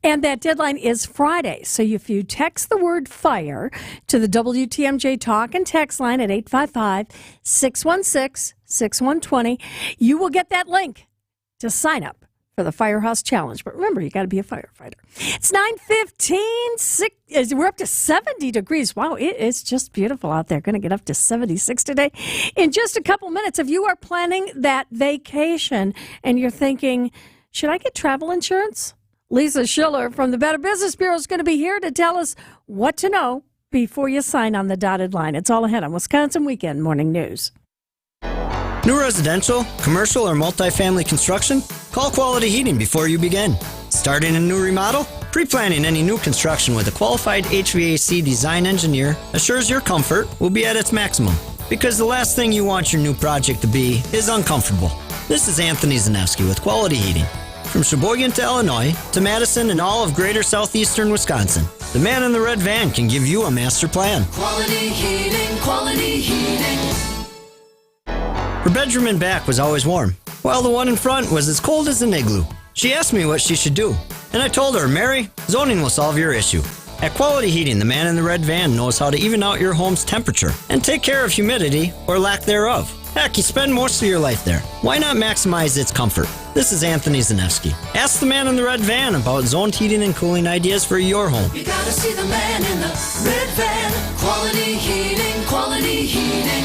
And that deadline is Friday. So if you text the word FIRE to the WTMJ talk and text line at 855-616-6120, you will get that link to sign up for the Firehouse Challenge. But remember, you got to be a firefighter. It's 9:15. We're up to 70 degrees. Wow, it is just beautiful out there. Going to get up to 76 today. In just a couple minutes, if you are planning that vacation and you're thinking, should I get travel insurance? Lisa Schiller from the Better Business Bureau is going to be here to tell us what to know before you sign on the dotted line. It's all ahead on Wisconsin Weekend Morning News.
New residential, commercial, or multifamily construction? Call Quality Heating before you begin. Starting a new remodel? Pre-planning any new construction with a qualified HVAC design engineer assures your comfort will be at its maximum. Because the last thing you want your new project to be is uncomfortable. This is Anthony Zanevsky with Quality Heating. From Sheboygan to Illinois to Madison and all of greater southeastern Wisconsin, the man in the red van can give you a master plan.
Quality Heating, Quality Heating.
Her bedroom and back was always warm. while the one in front was as cold as an igloo. She asked me what she should do, and I told her, Mary, zoning will solve your issue. At Quality Heating, the man in the red van knows how to even out your home's temperature and take care of humidity or lack thereof. Heck, you spend most of your life there. Why not maximize its comfort? This is Anthony Zanevsky. Ask the man in the red van about zoned heating and cooling ideas for your home.
You gotta see the man in the red van. Quality heating, quality heating.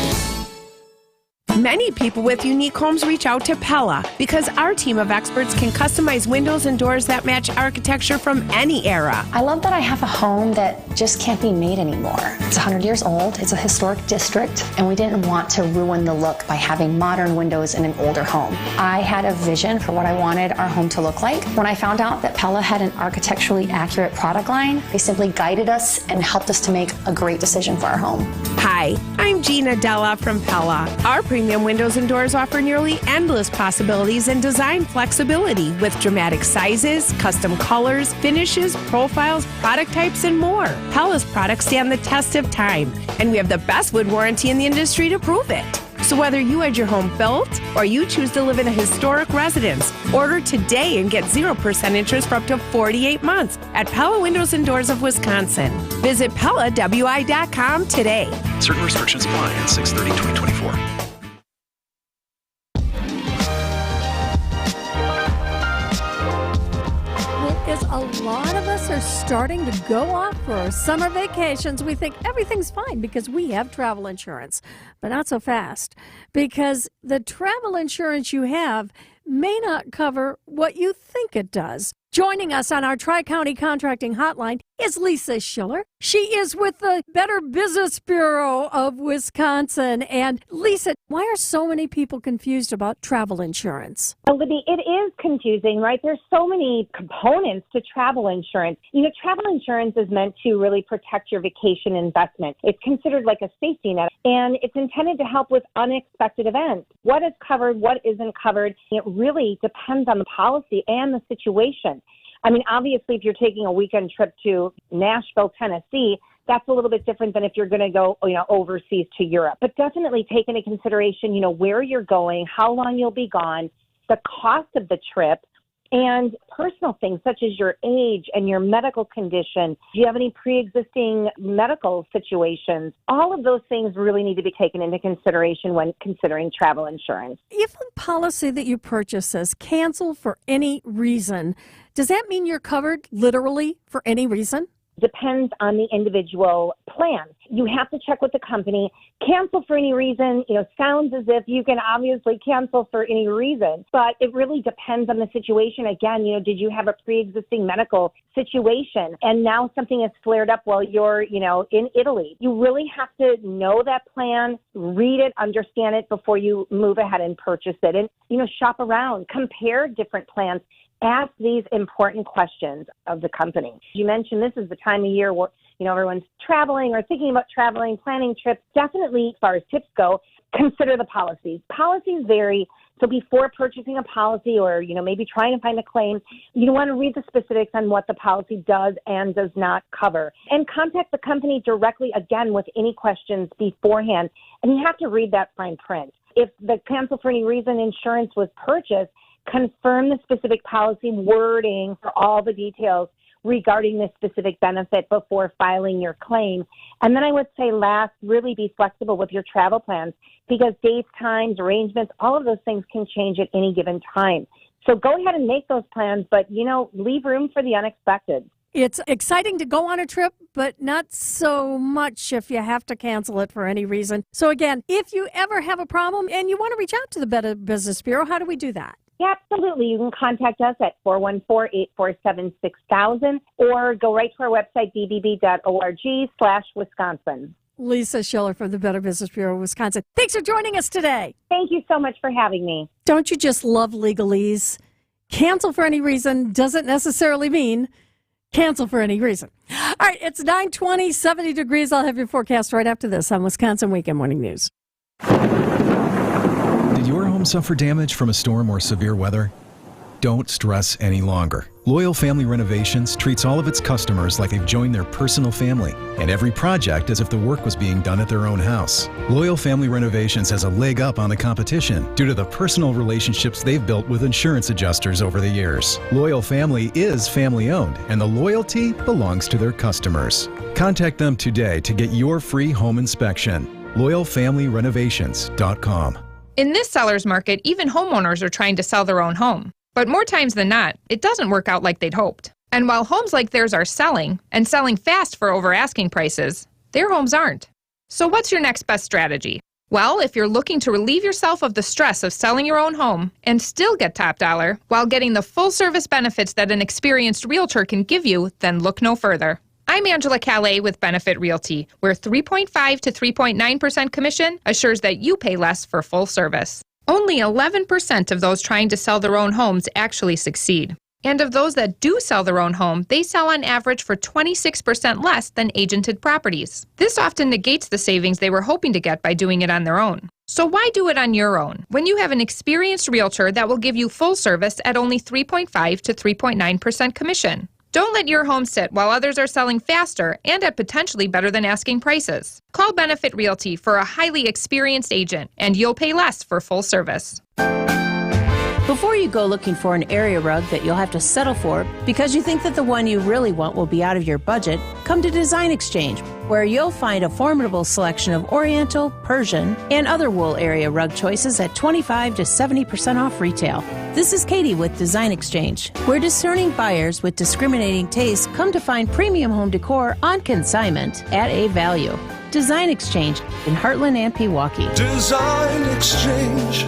Many people with unique homes reach out to Pella because our team of experts can customize windows and doors that match architecture from any era.
I love that I have a home that just can't be made anymore. It's 100 years old, it's a historic district, and we didn't want to ruin the look by having modern windows in an older home. I had a vision for what I wanted our home to look like. When I found out that Pella had an architecturally accurate product line, they simply guided us and helped us to make a great decision for our home.
Hi, I'm Gina Della from Pella. Our premium windows and doors offer nearly endless possibilities and design flexibility with dramatic sizes, custom colors, finishes, profiles, product types, and more. Pella's products stand the test of time, and we have the best wood warranty in the industry to prove it. So whether you had your home built or you choose to live in a historic residence, order today and get 0% interest for up to 48 months at Pella Windows and Doors of Wisconsin. Visit PellaWI.com today.
Certain restrictions apply at 6/30/2024.
As a lot of us are starting to go off for our summer vacations, we think everything's fine because we have travel insurance. But not so fast, because the travel insurance you have may not cover what you think it does. Joining us on our Tri-County Contracting Hotline is Lisa Schiller. She is with the Better Business Bureau of Wisconsin. And Lisa, why are so many people confused about travel insurance?
Well, Libby, it is confusing, right? There's so many components to travel insurance. You know, travel insurance is meant to really protect your vacation investment. It's considered like a safety net, and it's intended to help with unexpected events. What is covered, what isn't covered, it really depends on the policy and the situation. I mean, obviously, if you're taking a weekend trip to Nashville, Tennessee, that's a little bit different than if you're going to go, overseas to Europe. But definitely take into consideration, where you're going, how long you'll be gone, the cost of the trip, and personal things such as your age and your medical condition. Do you have any pre-existing medical situations? All of those things really need to be taken into consideration when considering travel insurance.
If a policy that you purchase says cancel for any reason, does that mean you're covered literally for any reason?
Depends on the individual plan. You have to check with the company. Cancel for any reason, sounds as if you can obviously cancel for any reason, but it really depends on the situation. Again, did you have a pre-existing medical situation and now something has flared up while you're, in Italy? You really have to know that plan, read it, understand it before you move ahead and purchase it, and, shop around, compare different plans. Ask these important questions of the company. You mentioned this is the time of year where, everyone's traveling or thinking about traveling, planning trips. Definitely, as far as tips go, consider the policies. Policies vary. So before purchasing a policy or, maybe trying to find a claim, you want to read the specifics on what the policy does and does not cover. And contact the company directly, again, with any questions beforehand. And you have to read that fine print. If the cancel for any reason insurance was purchased, confirm the specific policy wording for all the details regarding this specific benefit before filing your claim. And then I would say last, really be flexible with your travel plans because dates, times, arrangements, all of those things can change at any given time. So go ahead and make those plans, but, leave room for the unexpected.
It's exciting to go on a trip, but not so much if you have to cancel it for any reason. So again, if you ever have a problem and you want to reach out to the Better Business Bureau, how do we do that?
Yeah, absolutely. You can contact us at 414-847-6000 or go right to our website, bbb.org/Wisconsin.
Lisa Schiller from the Better Business Bureau of Wisconsin. Thanks for joining us today.
Thank you so much for having me.
Don't you just love legalese? Cancel for any reason doesn't necessarily mean cancel for any reason. All right, it's 9:20, 70 degrees. I'll have your forecast right after this on Wisconsin Weekend Morning News.
Did your home suffer damage from a storm or severe weather?
Don't stress any longer. Loyal Family Renovations treats all of its customers like they've joined their personal family, and every project as if the work was being done at their own house. Loyal Family Renovations has a leg up on the competition due to the personal relationships they've built with insurance adjusters over the years. Loyal Family is family-owned, and the loyalty belongs to their customers. Contact them today to get your free home inspection. LoyalFamilyRenovations.com.
In this seller's market, even homeowners are trying to sell their own home. But more times than not, it doesn't work out like they'd hoped. And while homes like theirs are selling, and selling fast for over asking prices, their homes aren't. So what's your next best strategy? Well, if you're looking to relieve yourself of the stress of selling your own home and still get top dollar while getting the full service benefits that an experienced realtor can give you, then look no further. I'm Angela Calais with Benefit Realty, where 3.5 to 3.9% commission assures that you pay less for full service. Only 11% of those trying to sell their own homes actually succeed. And of those that do sell their own home, they sell on average for 26% less than agented properties. This often negates the savings they were hoping to get by doing it on their own. So why do it on your own when you have an experienced realtor that will give you full service at only 3.5 to 3.9% commission? Don't let your home sit while others are selling faster and at potentially better than asking prices. Call Benefit Realty for a highly experienced agent, and you'll pay less for full service.
Before you go looking for an area rug that you'll have to settle for because you think that the one you really want will be out of your budget, come to Design Exchange, where you'll find a formidable selection of Oriental, Persian, and other wool area rug choices at 25 to 70% off retail. This is Katie with Design Exchange, where discerning buyers with discriminating tastes come to find premium home decor on consignment at a value. Design Exchange in Heartland and Pewaukee.
Design Exchange.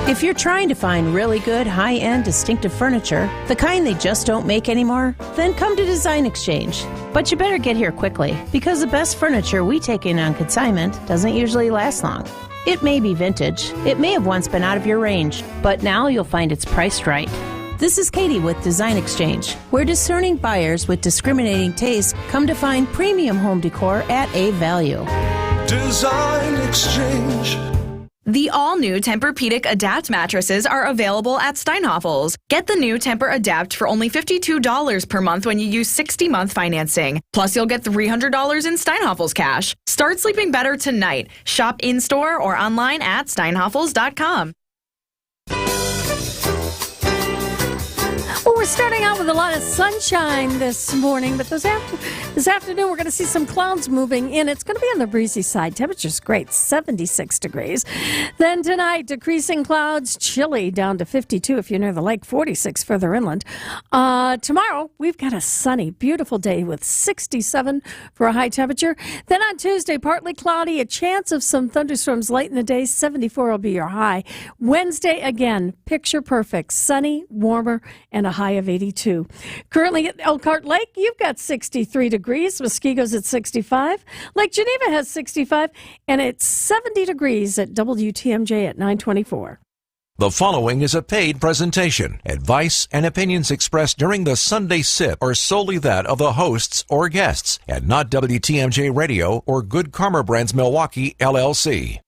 If you're trying to find really good, high-end, distinctive furniture, the kind they just don't make anymore, then come to Design Exchange. But you better get here quickly, because the best furniture we take in on consignment doesn't usually last long. It may be vintage, it may have once been out of your range, but now you'll find it's priced right. This is Katie with Design Exchange, where discerning buyers with discriminating tastes come to find premium home decor at a value.
Design Exchange.
The all-new Tempur-Pedic Adapt mattresses are available at Steinhafels. Get the new Tempur Adapt for only $52 per month when you use 60-month financing. Plus, you'll get $300 in Steinhafels cash. Start sleeping better tonight. Shop in-store or online at steinhafels.com.
Well, we're starting out with a lot of sunshine this morning, but this afternoon we're going to see some clouds moving in. It's going to be on the breezy side. Temperature's great, 76 degrees. Then tonight, decreasing clouds, chilly down to 52 if you're near the lake, 46 further inland. Tomorrow, we've got a sunny, beautiful day with 67 for a high temperature. Then on Tuesday, partly cloudy, a chance of some thunderstorms late in the day, 74 will be your high. Wednesday, again, picture perfect, sunny, warmer, and a high of 82. Currently at Elkhart Lake, you've got 63 degrees. Muskego's at 65. Lake Geneva has 65, and it's 70 degrees at WTMJ at 924.
The following is a paid presentation. Advice and opinions expressed during the Sunday Sip are solely that of the hosts or guests, and not WTMJ Radio or Good Karma Brands Milwaukee, LLC.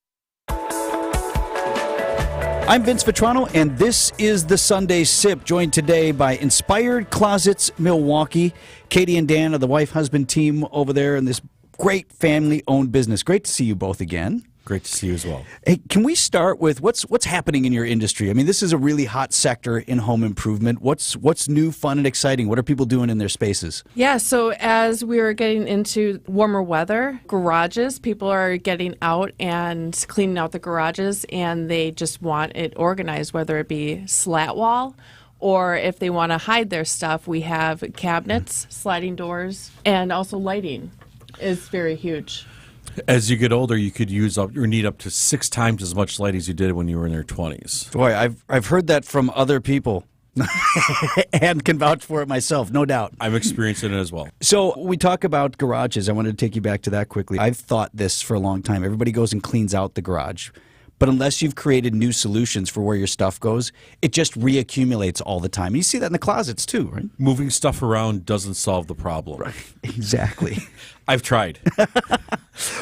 I'm Vince Vitrano, and this is the Sunday Sip, joined today by Inspired Closets Milwaukee. Katie and Dan are the wife-husband team over there in this great family-owned business. Great to see you both again.
Great to see you as well.
Hey, can we start with what's happening in your industry? I mean, this is a really hot sector in home improvement. What's new, fun, and exciting? What are people doing in their spaces?
Yeah, so as we are getting into warmer weather, garages, people are getting out and cleaning out the garages, and they just want it organized, whether it be slat wall or if they want to hide their stuff. We have cabinets, sliding doors, and also lighting is very huge.
As you get older, you could use up or need up to 6 times as much light as you did when you were in your 20s.
Boy, I've heard that from other people. And can vouch for it myself, no doubt.
I'm experiencing it as well.
So we talk about garages. I wanted to take you back to that quickly. I've thought this for a long time. Everybody goes and cleans out the garage. But unless you've created new solutions for where your stuff goes, it just reaccumulates all the time. And you see that in the closets too, right?
Moving stuff around doesn't solve the problem.
Right, exactly.
I've tried.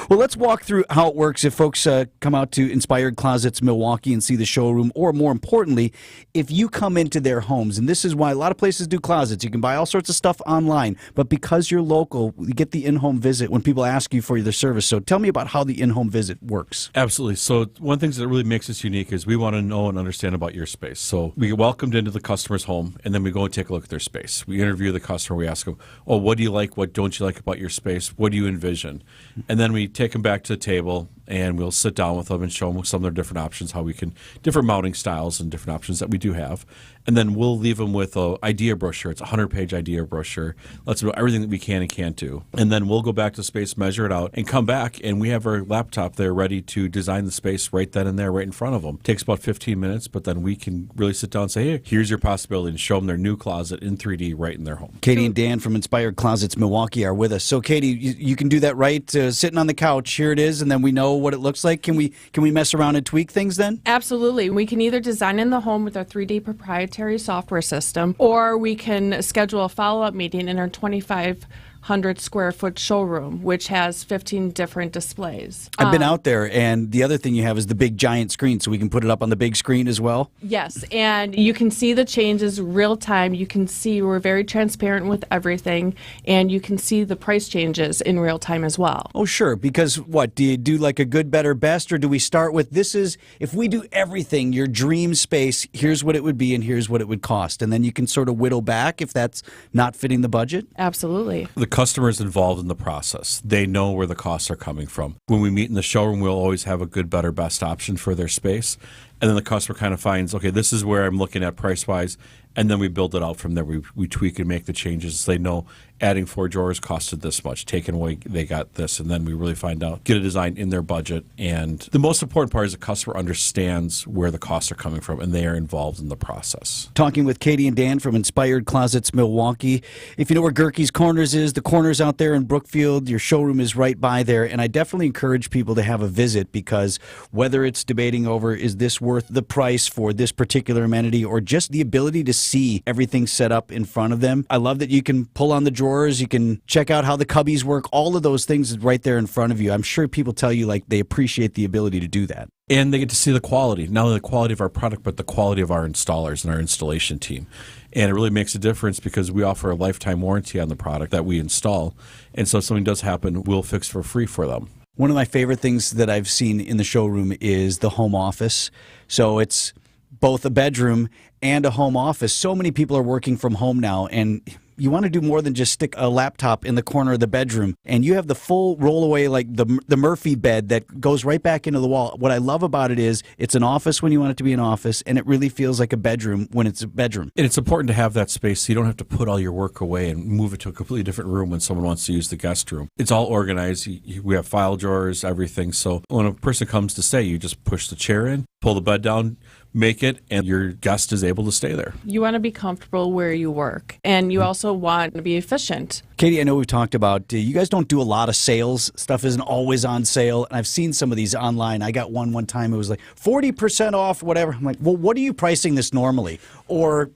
Well, let's walk through how it works if folks come out to Inspired Closets Milwaukee and see the showroom, or more importantly, if you come into their homes. And this is why a lot of places do closets. You can buy all sorts of stuff online, but because you're local, you get the in-home visit when people ask you for their service. So tell me about how the in-home visit works.
Absolutely. So one of the things that really makes us unique is we want to know and understand about your space. So we get welcomed into the customer's home, and then we go and take a look at their space. We interview the customer. We ask them, oh, what do you like? What don't you like about your space? What do you envision? And then we take them back to the table, and we'll sit down with them and show them some of their different options, how we can, different mounting styles and different options that we do have. And then we'll leave them with an idea brochure. It's a 100-page idea brochure. Lets them know everything that we can and can't do. And then we'll go back to space, measure it out, and come back, and we have our laptop there ready to design the space right then and there, right in front of them. It takes about 15 minutes, but then we can really sit down and say, hey, here's your possibility, and show them their new closet in 3D right in their home.
Katie and Dan from Inspired Closets Milwaukee are with us. So, Katie, you can do that right, sitting on the couch. Here it is, and then we know what it looks like. Can we mess around and tweak things then?
Absolutely. We can either design in the home with our 3D proprietary software system, or we can schedule a follow-up meeting in our 2,500 square foot showroom, which has 15 different displays.
I've been out there, and the other thing you have is the big giant screen, so we can put it up on the big screen as well.
Yes, and you can see the changes real time. You can see we're very transparent with everything, and you can see the price changes in real time as well.
Oh, sure, because what, do you do like a good, better, best, or do we start with this is, if we do everything, your dream space, here's what it would be and here's what it would cost, and then you can sort of whittle back if that's not fitting the budget?
Absolutely.
The customer's involved in the process. They know where the costs are coming from. When we meet in the showroom, we'll always have a good, better, best option for their space. And then the customer kind of finds, okay, this is where I'm looking at price-wise, and then we build it out from there. We tweak and make the changes. They know adding 4 drawers costed this much. Taking away, they got this. And then we really find out, get a design in their budget. And the most important part is the customer understands where the costs are coming from, and they are involved in the process.
Talking with Katie and Dan from Inspired Closets Milwaukee. If you know where Gerke's Corners is, the corner's out there in Brookfield. Your showroom is right by there. And I definitely encourage people to have a visit, because whether it's debating over, is this worth the price for this particular amenity, or just the ability to see everything set up in front of them. I love that you can pull on the drawers, you can check out how the cubbies work, all of those things right there in front of you. I'm sure people tell you like they appreciate the ability to do that.
And they get to see the quality, not only the quality of our product, but the quality of our installers and our installation team. And it really makes a difference because we offer a lifetime warranty on the product that we install. And so if something does happen, we'll fix for free for them.
One of my favorite things that I've seen in the showroom is the home office. So it's both a bedroom and a home office. So many people are working from home now, and you want to do more than just stick a laptop in the corner of the bedroom. And you have the full roll-away, like the Murphy bed that goes right back into the wall. What I love about it is it's an office when you want it to be an office, and it really feels like a bedroom when it's a bedroom.
And it's important to have that space so you don't have to put all your work away and move it to a completely different room when someone wants to use the guest room. It's all organized. We have file drawers, everything. So when a person comes to stay, you just push the chair in, pull the bed down, make it, and your guest is able to stay there.
You want to be comfortable where you work, and you also want to be efficient.
Katie, I know we've talked about, you guys don't do a lot of sales. Stuff isn't always on sale. And I've seen some of these online. I got one time, it was like 40% off, whatever. I'm like, well, what are you pricing this normally? Or,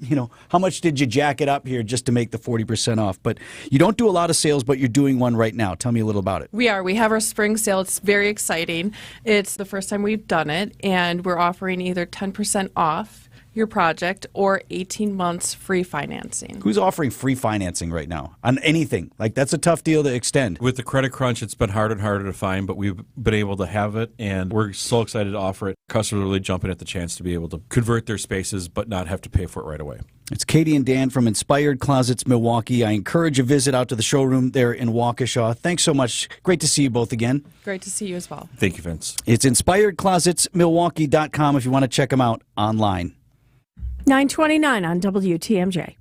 how much did you jack it up here just to make the 40% off? But you don't do a lot of sales, but you're doing one right now. Tell me a little about it.
We are. We have our spring sale. It's very exciting. It's the first time we've done it, and we're offering either 10% off your project or 18 months free financing.
Who's offering free financing right now on anything? Like, that's a tough deal to extend.
With the credit crunch, it's been harder and harder to find, but we've been able to have it, and we're so excited to offer it. Customers are really jumping at the chance to be able to convert their spaces but not have to pay for it right away.
It's Katie and Dan from Inspired Closets Milwaukee. I encourage a visit out to the showroom there in Waukesha. Thanks so much. Great to see you both again.
Great to see you as well.
Thank you, Vince.
It's inspiredclosetsmilwaukee.com if you want to check them out online.
9:29 on WTMJ.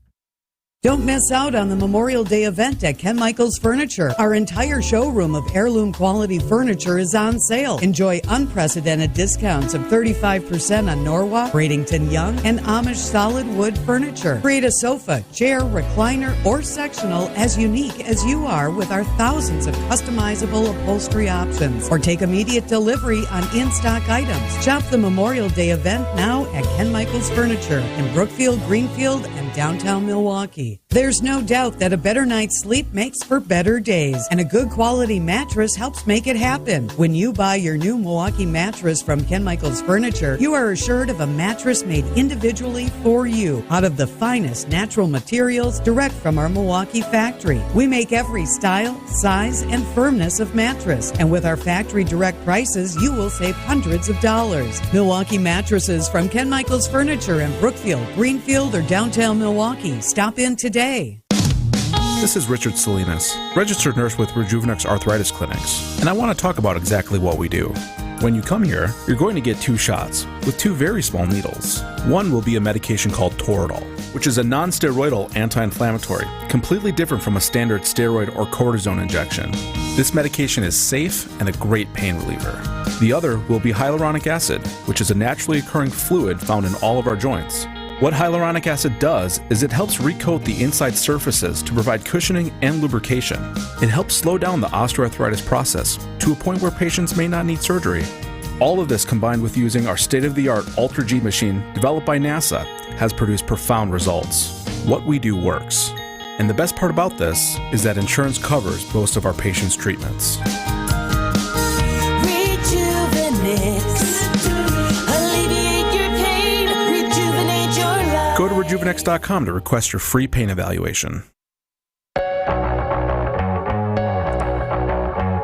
Don't miss out on the Memorial Day event at Ken Michaels Furniture. Our entire showroom of heirloom quality furniture is on sale. Enjoy unprecedented discounts of 35% on Norwalk, Bradenton Young, and Amish solid wood furniture. Create a sofa, chair, recliner, or sectional as unique as you are with our thousands of customizable upholstery options. Or take immediate delivery on in-stock items. Shop the Memorial Day event now at Ken Michaels Furniture in Brookfield, Greenfield, and downtown Milwaukee. There's no doubt that a better night's sleep makes for better days, and a good quality mattress helps make it happen. When you buy your new Milwaukee mattress from Ken Michaels Furniture, you are assured of a mattress made individually for you out of the finest natural materials direct from our Milwaukee factory. We make every style, size, and firmness of mattress, and with our factory direct prices, you will save hundreds of dollars. Milwaukee mattresses from Ken Michaels Furniture in Brookfield, Greenfield, or downtown Milwaukee. Stop in today.
This is Richard Salinas, registered nurse with Rejuvenex Arthritis Clinics, and I want to talk about exactly what we do. When you come here, you're going to get 2 shots with 2 very small needles. One will be a medication called Toradol, which is a non-steroidal anti-inflammatory, completely different from a standard steroid or cortisone injection. This medication is safe and a great pain reliever. The other will be hyaluronic acid, which is a naturally occurring fluid found in all of our joints. What hyaluronic acid does is it helps recoat the inside surfaces to provide cushioning and lubrication. It helps slow down the osteoarthritis process to a point where patients may not need surgery. All of this combined with using our state-of-the-art Ultra G machine developed by NASA has produced profound results. What we do works. And the best part about this is that insurance covers most of our patients' treatments. Go to rejuvenex.com to request your free pain evaluation.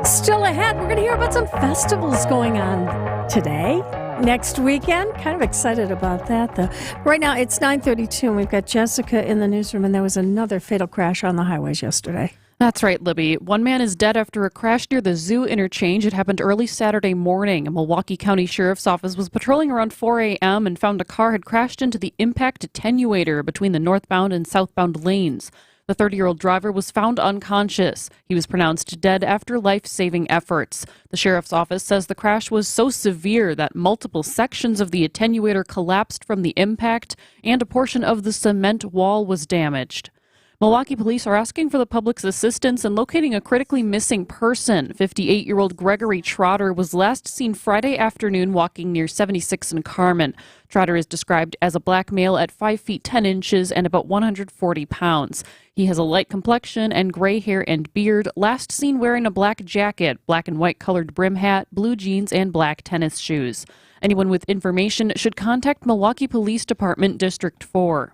Still ahead, we're going to hear about some festivals going on today, next weekend. Kind of excited about that, though. Right now, it's 9:32, and we've got Jessica in the newsroom, and there was another fatal crash on the highways yesterday.
That's right, Libby. One man is dead after a crash near the Zoo interchange. It happened early Saturday morning. A Milwaukee County Sheriff's Office was patrolling around 4 a.m. and found a car had crashed into the impact attenuator between the northbound and southbound lanes. The 30-year-old driver was found unconscious. He was pronounced dead after life-saving efforts. The sheriff's office says the crash was so severe that multiple sections of the attenuator collapsed from the impact and a portion of the cement wall was damaged. Milwaukee police are asking for the public's assistance in locating a critically missing person. 58-year-old Gregory Trotter was last seen Friday afternoon walking near 76 and Carmen. Trotter is described as a black male at 5 feet 10 inches and about 140 pounds. He has a light complexion and gray hair and beard, last seen wearing a black jacket, black and white colored brim hat, blue jeans, and black tennis shoes. Anyone with information should contact Milwaukee Police Department District 4.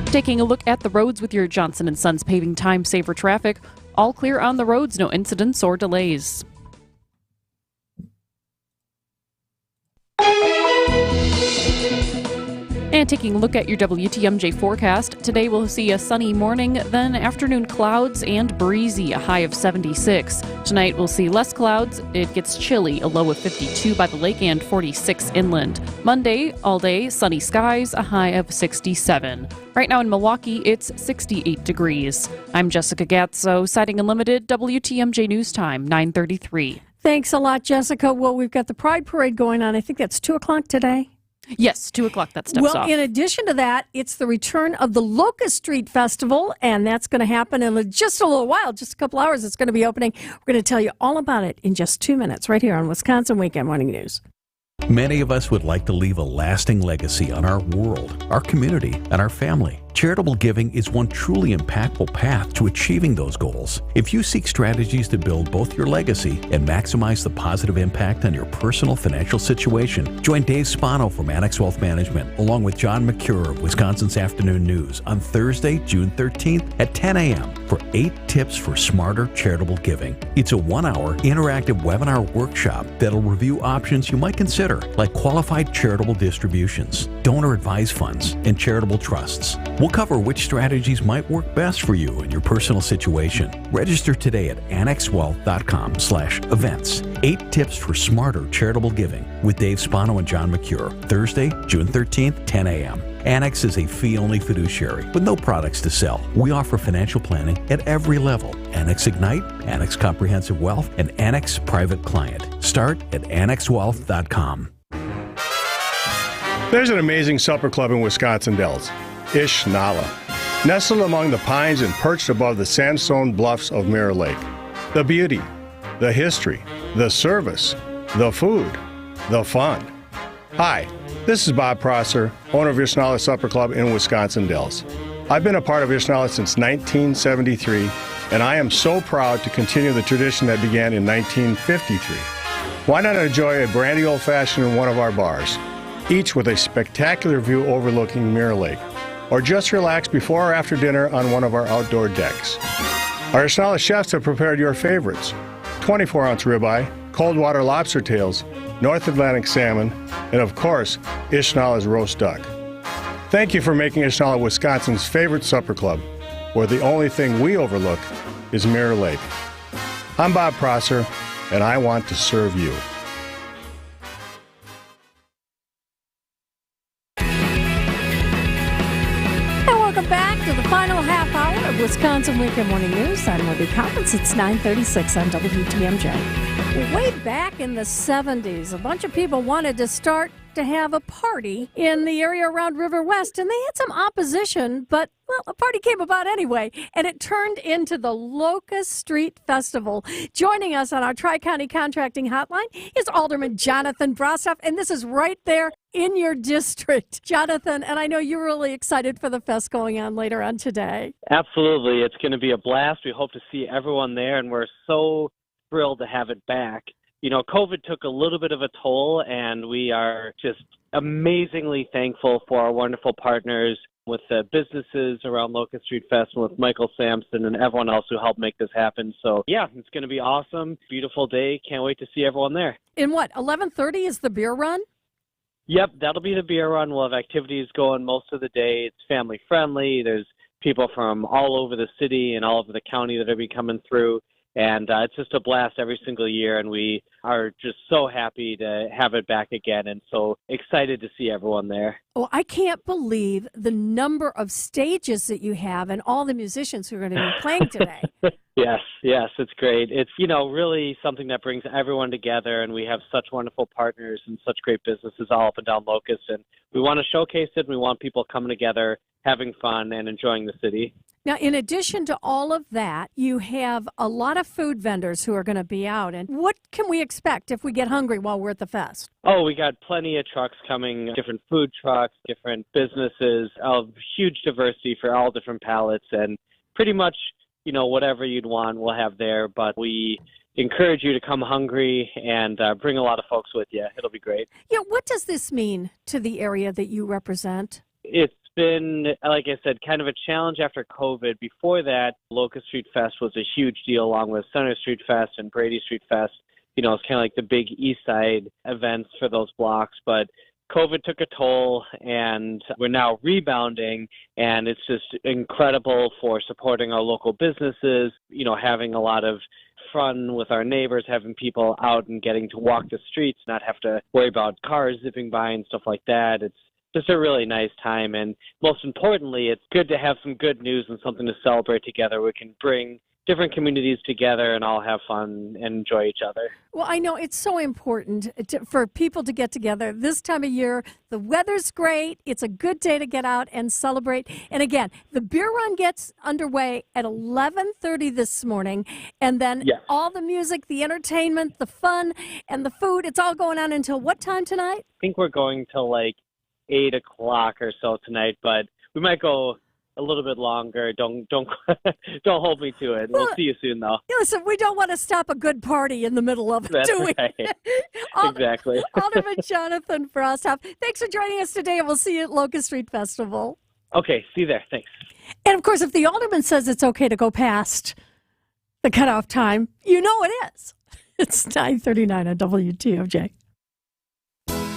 Taking a look at the roads with your Johnson & Sons Paving Time Saver Traffic. All clear on the roads, no incidents or delays. And taking a look at your WTMJ forecast, today we'll see a sunny morning, then afternoon clouds and breezy, a high of 76. Tonight we'll see less clouds, it gets chilly, a low of 52 by the lake and 46 inland. Monday, all day, sunny skies, a high of 67. Right now in Milwaukee, it's 68 degrees. I'm Jessica Gatzo, Sighting Unlimited, WTMJ News Time, 9:33.
Thanks a lot, Jessica. Well, we've got the Pride Parade going on. I think that's 2 o'clock today.
Yes, 2 o'clock, that steps off.
Well, in addition to that, it's the return of the Locust Street Festival, and that's going to happen in just a little while, just a couple hours. It's going to be opening. We're going to tell you all about it in just 2 minutes right here on Wisconsin Weekend Morning News.
Many of us would like to leave a lasting legacy on our world, our community, and our family. Charitable giving is one truly impactful path to achieving those goals. If you seek strategies to build both your legacy and maximize the positive impact on your personal financial situation, join Dave Spano from Annex Wealth Management along with John McCure of Wisconsin's Afternoon News on Thursday, June 13th at 10 a.m. for 8 tips for smarter charitable giving. It's a 1-hour interactive webinar workshop that'll review options you might consider, like qualified charitable distributions, donor advised funds, and charitable trusts. We'll cover which strategies might work best for you in your personal situation. Register today at annexwealth.com/events. 8 tips for smarter charitable giving with Dave Spano and John McCure. Thursday, June 13th, 10 a.m. Annex is a fee-only fiduciary with no products to sell. We offer financial planning at every level. Annex Ignite, Annex Comprehensive Wealth, and Annex Private Client. Start at annexwealth.com.
There's an amazing supper club in Wisconsin Dells, Ish Nala, nestled among the pines and perched above the sandstone bluffs of Mirror Lake. The beauty, the history, the service, the food, the fun. Hi, This is Bob Prosser, owner of Ishnala Supper Club in Wisconsin Dells. I've been a part of Ishnala since 1973, and I am so proud to continue the tradition that began in 1953. Why not enjoy a brandy old-fashioned in one of our bars, each with a spectacular view overlooking Mirror Lake, or just relax before or after dinner on one of our outdoor decks. Our Ishnala chefs have prepared your favorites: 24-ounce ribeye, cold water lobster tails, North Atlantic salmon, and of course, Ishnala's roast duck. Thank you for making Ishnala Wisconsin's favorite supper club, where the only thing we overlook is Mirror Lake. I'm Bob Prosser, and I want to serve you.
And welcome back to the final half hour of Wisconsin Weekend Morning News. I'm Libby Collins. It's 9:36 on WTMJ. Way back in the 70s, a bunch of people wanted to start to have a party in the area around River West, and they had some opposition, but, well, a party came about anyway, and it turned into the Locust Street Festival. Joining us on our Tri-County Contracting Hotline is Alderman Jonathan Brostoff, and this is right there in your district, Jonathan, and I know you're really excited for the fest going on later on today.
Absolutely. It's going to be a blast. We hope to see everyone there, and we're so thrilled to have it back. You know, COVID took a little bit of a toll, and we are just amazingly thankful for our wonderful partners with the businesses around Locust Street Fest, with Michael Sampson and everyone else who helped make this happen. So, yeah, it's going to be awesome. Beautiful day. Can't wait to see everyone there.
In what, 11:30 is the beer run?
Yep, that'll be the beer run. We'll have activities going most of the day. It's family friendly. There's people from all over the city and all over the county that will be coming through. And it's just a blast every single year, and we are just so happy to have it back again and so excited to see everyone there.
Oh, I can't believe the number of stages that you have and all the musicians who are going to be playing today.
Yes, it's great. It's, really something that brings everyone together, and we have such wonderful partners and such great businesses all up and down Locust, and we want to showcase it. We want people coming together, having fun, and enjoying the city.
Now, in addition to all of that, you have a lot of food vendors who are going to be out. And what can we expect if we get hungry while we're at the fest?
Oh, we got plenty of trucks coming, different food trucks, different businesses, of huge diversity for all different palates. And pretty much, whatever you'd want, we'll have there. But we encourage you to come hungry and bring a lot of folks with you. It'll be great.
Yeah, what does this mean to the area that you represent?
It's been, like I said, kind of a challenge after COVID. Before that, Locust Street Fest was a huge deal, along with Center Street Fest and Brady Street Fest. It's kind of like the big East Side events for those blocks. But COVID took a toll, and we're now rebounding, and it's just incredible for supporting our local businesses, having a lot of fun with our neighbors, having people out and getting to walk the streets, not have to worry about cars zipping by and stuff like that. It's just a really nice time, and most importantly, it's good to have some good news and something to celebrate together. We can bring different communities together and all have fun and enjoy each other.
Well, I know it's so important for people to get together this time of year. The weather's great. It's a good day to get out and celebrate. And again, the beer run gets underway at 11:30 this morning, and then all the music, the entertainment, the fun, and the food, it's all going on until what time tonight?
I think we're going till like 8 o'clock or so tonight, but we might go a little bit longer. Don't hold me to it. We'll see you soon, though.
Listen, we don't want to stop a good party in the middle of it,
That's
do we?
Right. Exactly.
Alderman Jonathan Brostoff, thanks for joining us today, and we'll see you at Locust Street Festival.
Okay, see you there. Thanks.
And, of course, if the alderman says it's okay to go past the cutoff time, you know it is. It's 9:39 on WTMJ.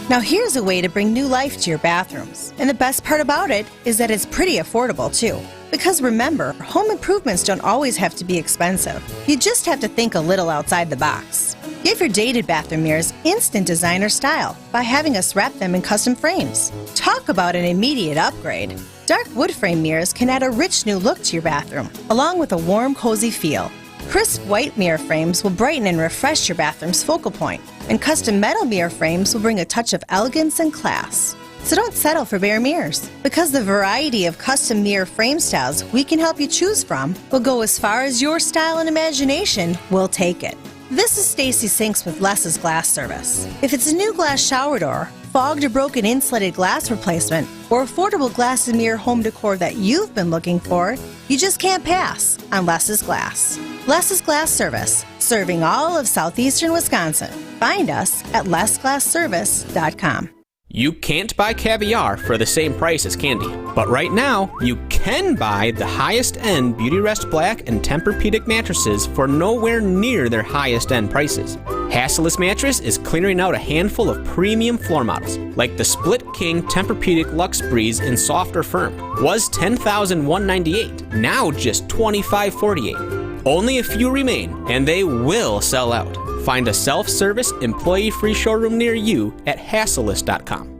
Now here's a way to bring new life to your bathrooms. And the best part about it is that it's pretty affordable too. Because remember, home improvements don't always have to be expensive. You just have to think a little outside the box. Give your dated bathroom mirrors instant designer style by having us wrap them in custom frames. Talk about an immediate upgrade. Dark wood frame mirrors can add a rich new look to your bathroom, along with a warm, cozy feel. Crisp white mirror frames will brighten and refresh your bathroom's focal point, and custom metal mirror frames will bring a touch of elegance and class. So don't settle for bare mirrors, because the variety of custom mirror frame styles we can help you choose from will go as far as your style and imagination will take it. This is Stacy Sinks with Les's Glass Service. If it's a new glass shower door, fogged or broken insulated glass replacement, or affordable glass and mirror home decor that you've been looking for, you just can't pass on Les's Glass. Les's Glass Service, serving all of southeastern Wisconsin. Find us at lesglassservice.com.
You can't buy caviar for the same price as candy. But right now, you can buy the highest-end Beautyrest Black and Tempur-Pedic mattresses for nowhere near their highest-end prices. Hassellus Mattress is clearing out a handful of premium floor models, like the Split King Tempur-Pedic Luxe Breeze in soft or firm. Was $10,198, now just $25,448. Only a few remain, and they will sell out. Find a self-service, employee-free showroom near you at hassellus.com.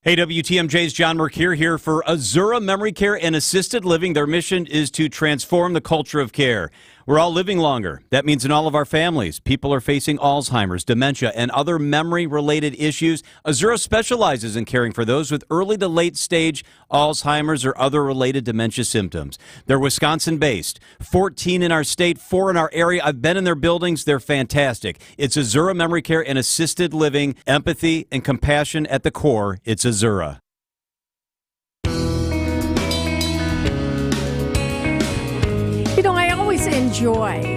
Hey, WTMJ's John Mercure here for Azura Memory Care and Assisted Living. Their mission is to transform the culture of care. We're all living longer. That means in all of our families, people are facing Alzheimer's, dementia, and other memory-related issues. Azura specializes in caring for those with early to late stage Alzheimer's or other related dementia symptoms. They're Wisconsin-based, 14 in our state, 4 in our area. I've been in their buildings. They're fantastic. It's Azura Memory Care and Assisted Living, empathy and compassion at the core. It's Azura.
You know, I always enjoy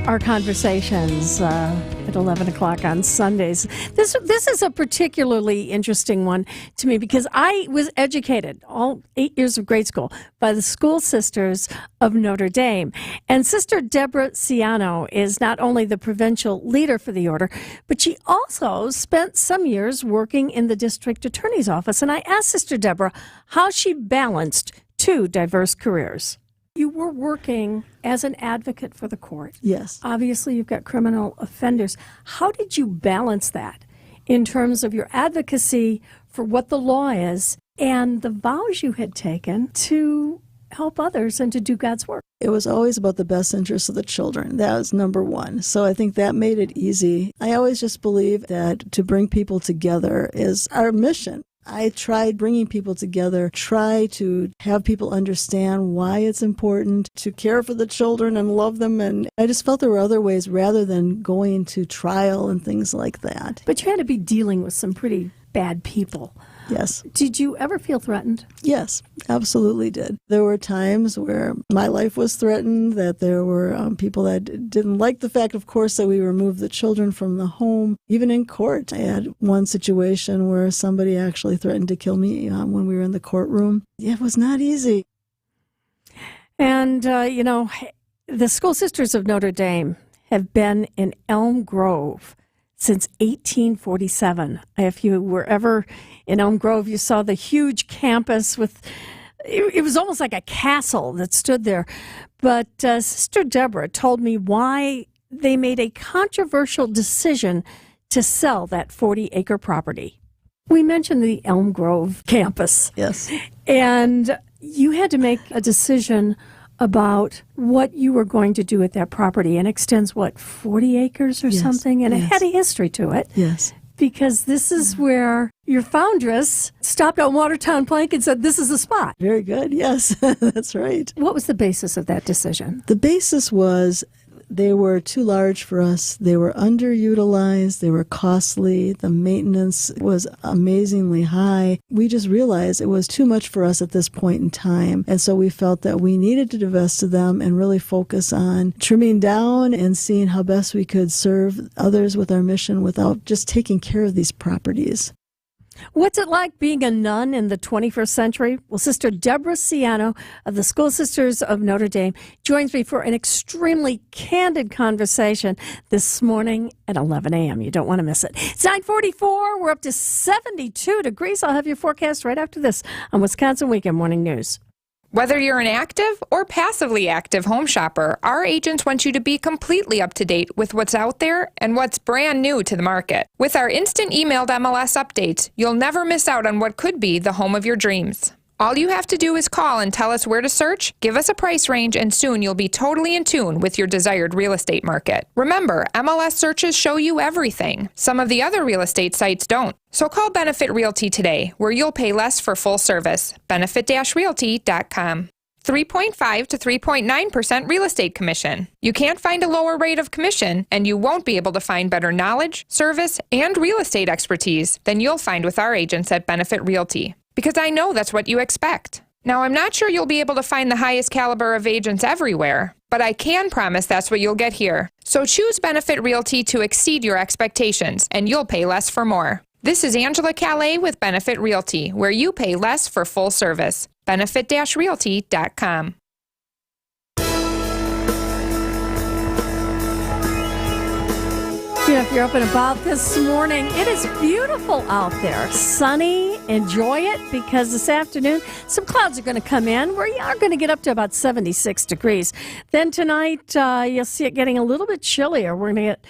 our conversations at 11 o'clock on Sundays. This is a particularly interesting one to me because I was educated all 8 years of grade school by the School Sisters of Notre Dame. And Sister Deborah Ciano is not only the provincial leader for the order, but she also spent some years working in the district attorney's office. And I asked Sister Deborah how she balanced two diverse careers. You were working as an advocate for the court.
Yes.
Obviously, you've got criminal offenders. How did you balance that in terms of your advocacy for what the law is and the vows you had taken to help others and to do God's work?
It was always about the best interests of the children. That was number one. So I think that made it easy. I always just believe that to bring people together is our mission. I tried bringing people together, try to have people understand why it's important to care for the children and love them. And I just felt there were other ways rather than going to trial and things like that.
But you had to be dealing with some pretty bad people.
Yes.
Did you ever feel threatened?
Yes, absolutely did. There were times where my life was threatened, that there were people that didn't like the fact, of course, that we removed the children from the home. Even in court, I had one situation where somebody actually threatened to kill me when we were in the courtroom. It was not easy.
And, the School Sisters of Notre Dame have been in Elm Grove since 1847. If you were ever in Elm Grove, you saw the huge campus with, it was almost like a castle that stood there. But Sister Deborah told me why they made a controversial decision to sell that 40-acre property. We mentioned the Elm Grove campus.
Yes.
And you had to make a decision about what you were going to do with that property. And extends, 40 acres or something? And it had a history to it.
Yes.
Because this is where your foundress stopped on Watertown Plank and said, this is the spot.
Very good. Yes, that's right.
What was the basis of that decision?
The basis was they were too large for us. They were underutilized. They were costly. The maintenance was amazingly high. We just realized it was too much for us at this point in time. And so we felt that we needed to divest of them and really focus on trimming down and seeing how best we could serve others with our mission without just taking care of these properties.
What's it like being a nun in the 21st century? Well, Sister Deborah Ciano of the School Sisters of Notre Dame joins me for an extremely candid conversation this morning at 11 a.m. You don't want to miss it. It's 9:44. We're up to 72 degrees. I'll have your forecast right after this on Wisconsin Weekend Morning News.
Whether you're an active or passively active home shopper, our agents want you to be completely up to date with what's out there and what's brand new to the market. With our instant emailed MLS updates, you'll never miss out on what could be the home of your dreams. All you have to do is call and tell us where to search, give us a price range, and soon you'll be totally in tune with your desired real estate market. Remember, MLS searches show you everything. Some of the other real estate sites don't. So call Benefit Realty today, where you'll pay less for full service. Benefit-realty.com. 3.5 to 3.9% real estate commission. You can't find a lower rate of commission, and you won't be able to find better knowledge, service, and real estate expertise than you'll find with our agents at Benefit Realty. Because I know that's what you expect. Now, I'm not sure you'll be able to find the highest caliber of agents everywhere, but I can promise that's what you'll get here. So choose Benefit Realty to exceed your expectations, and you'll pay less for more. This is Angela Calais with Benefit Realty, where you pay less for full service. Benefit-realty.com.
If you're up and about this morning, it is beautiful out there. Sunny. Enjoy it, because this afternoon some clouds are going to come in. We are going to get up to about 76 degrees. Then tonight, you'll see it getting a little bit chillier. We're going to get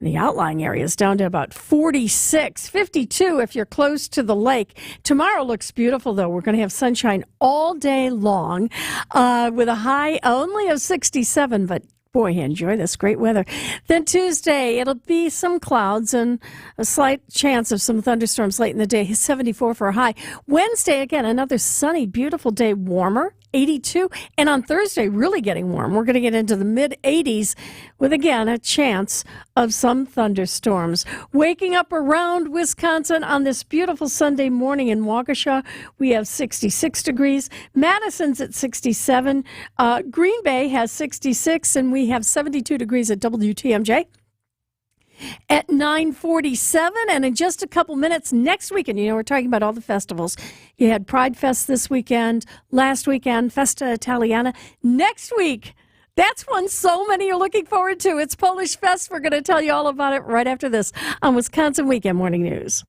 the outlying areas down to about 46, 52 if you're close to the lake. Tomorrow looks beautiful, though. We're going to have sunshine all day long with a high only of 67, but boy, enjoy this great weather. Then Tuesday, it'll be some clouds and a slight chance of some thunderstorms late in the day. 74 for a high. Wednesday, again, another sunny, beautiful day, warmer, 82. And on Thursday, really getting warm. We're going to get into the mid-80s with, again, a chance of some thunderstorms. Waking up around Wisconsin on this beautiful Sunday morning in Waukesha, we have 66 degrees. Madison's at 67. Green Bay has 66, and we have 72 degrees at WTMJ. At 9:47, and in just a couple minutes next weekend, we're talking about all the festivals. You had Pride Fest this weekend, last weekend, Festa Italiana. Next week, that's one so many are looking forward to. It's Polish Fest. We're going to tell you all about it right after this on Wisconsin Weekend Morning News.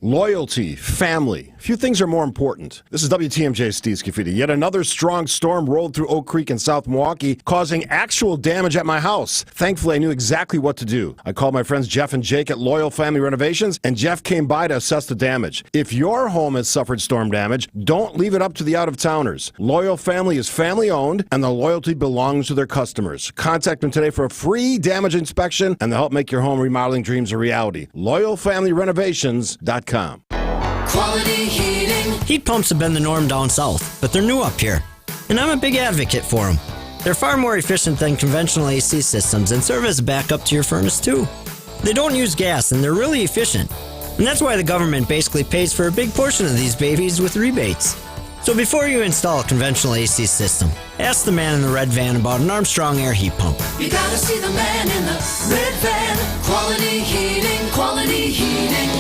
Loyalty, family. Few things are more important. This is WTMJ Steve Scafidi. Yet another strong storm rolled through Oak Creek in South Milwaukee, causing actual damage at my house. Thankfully, I knew exactly what to do. I called my friends Jeff and Jake at Loyal Family Renovations, and Jeff came by to assess the damage. If your home has suffered storm damage, don't leave it up to the out-of-towners. Loyal Family is family-owned, and the loyalty belongs to their customers. Contact them today for a free damage inspection, and they'll help make your home remodeling dreams a reality. LoyalFamilyRenovations.com.
Quality heating. Heat pumps have been the norm down south, but they're new up here, and I'm a big advocate for them. They're far more efficient than conventional AC systems and serve as a backup to your furnace too. They don't use gas, and they're really efficient, and that's why the government basically pays for a big portion of these babies with rebates. So before you install a conventional AC system, ask the man in the red van about an Armstrong air heat pump.
You gotta see the man in the red van. Quality heating, quality heating.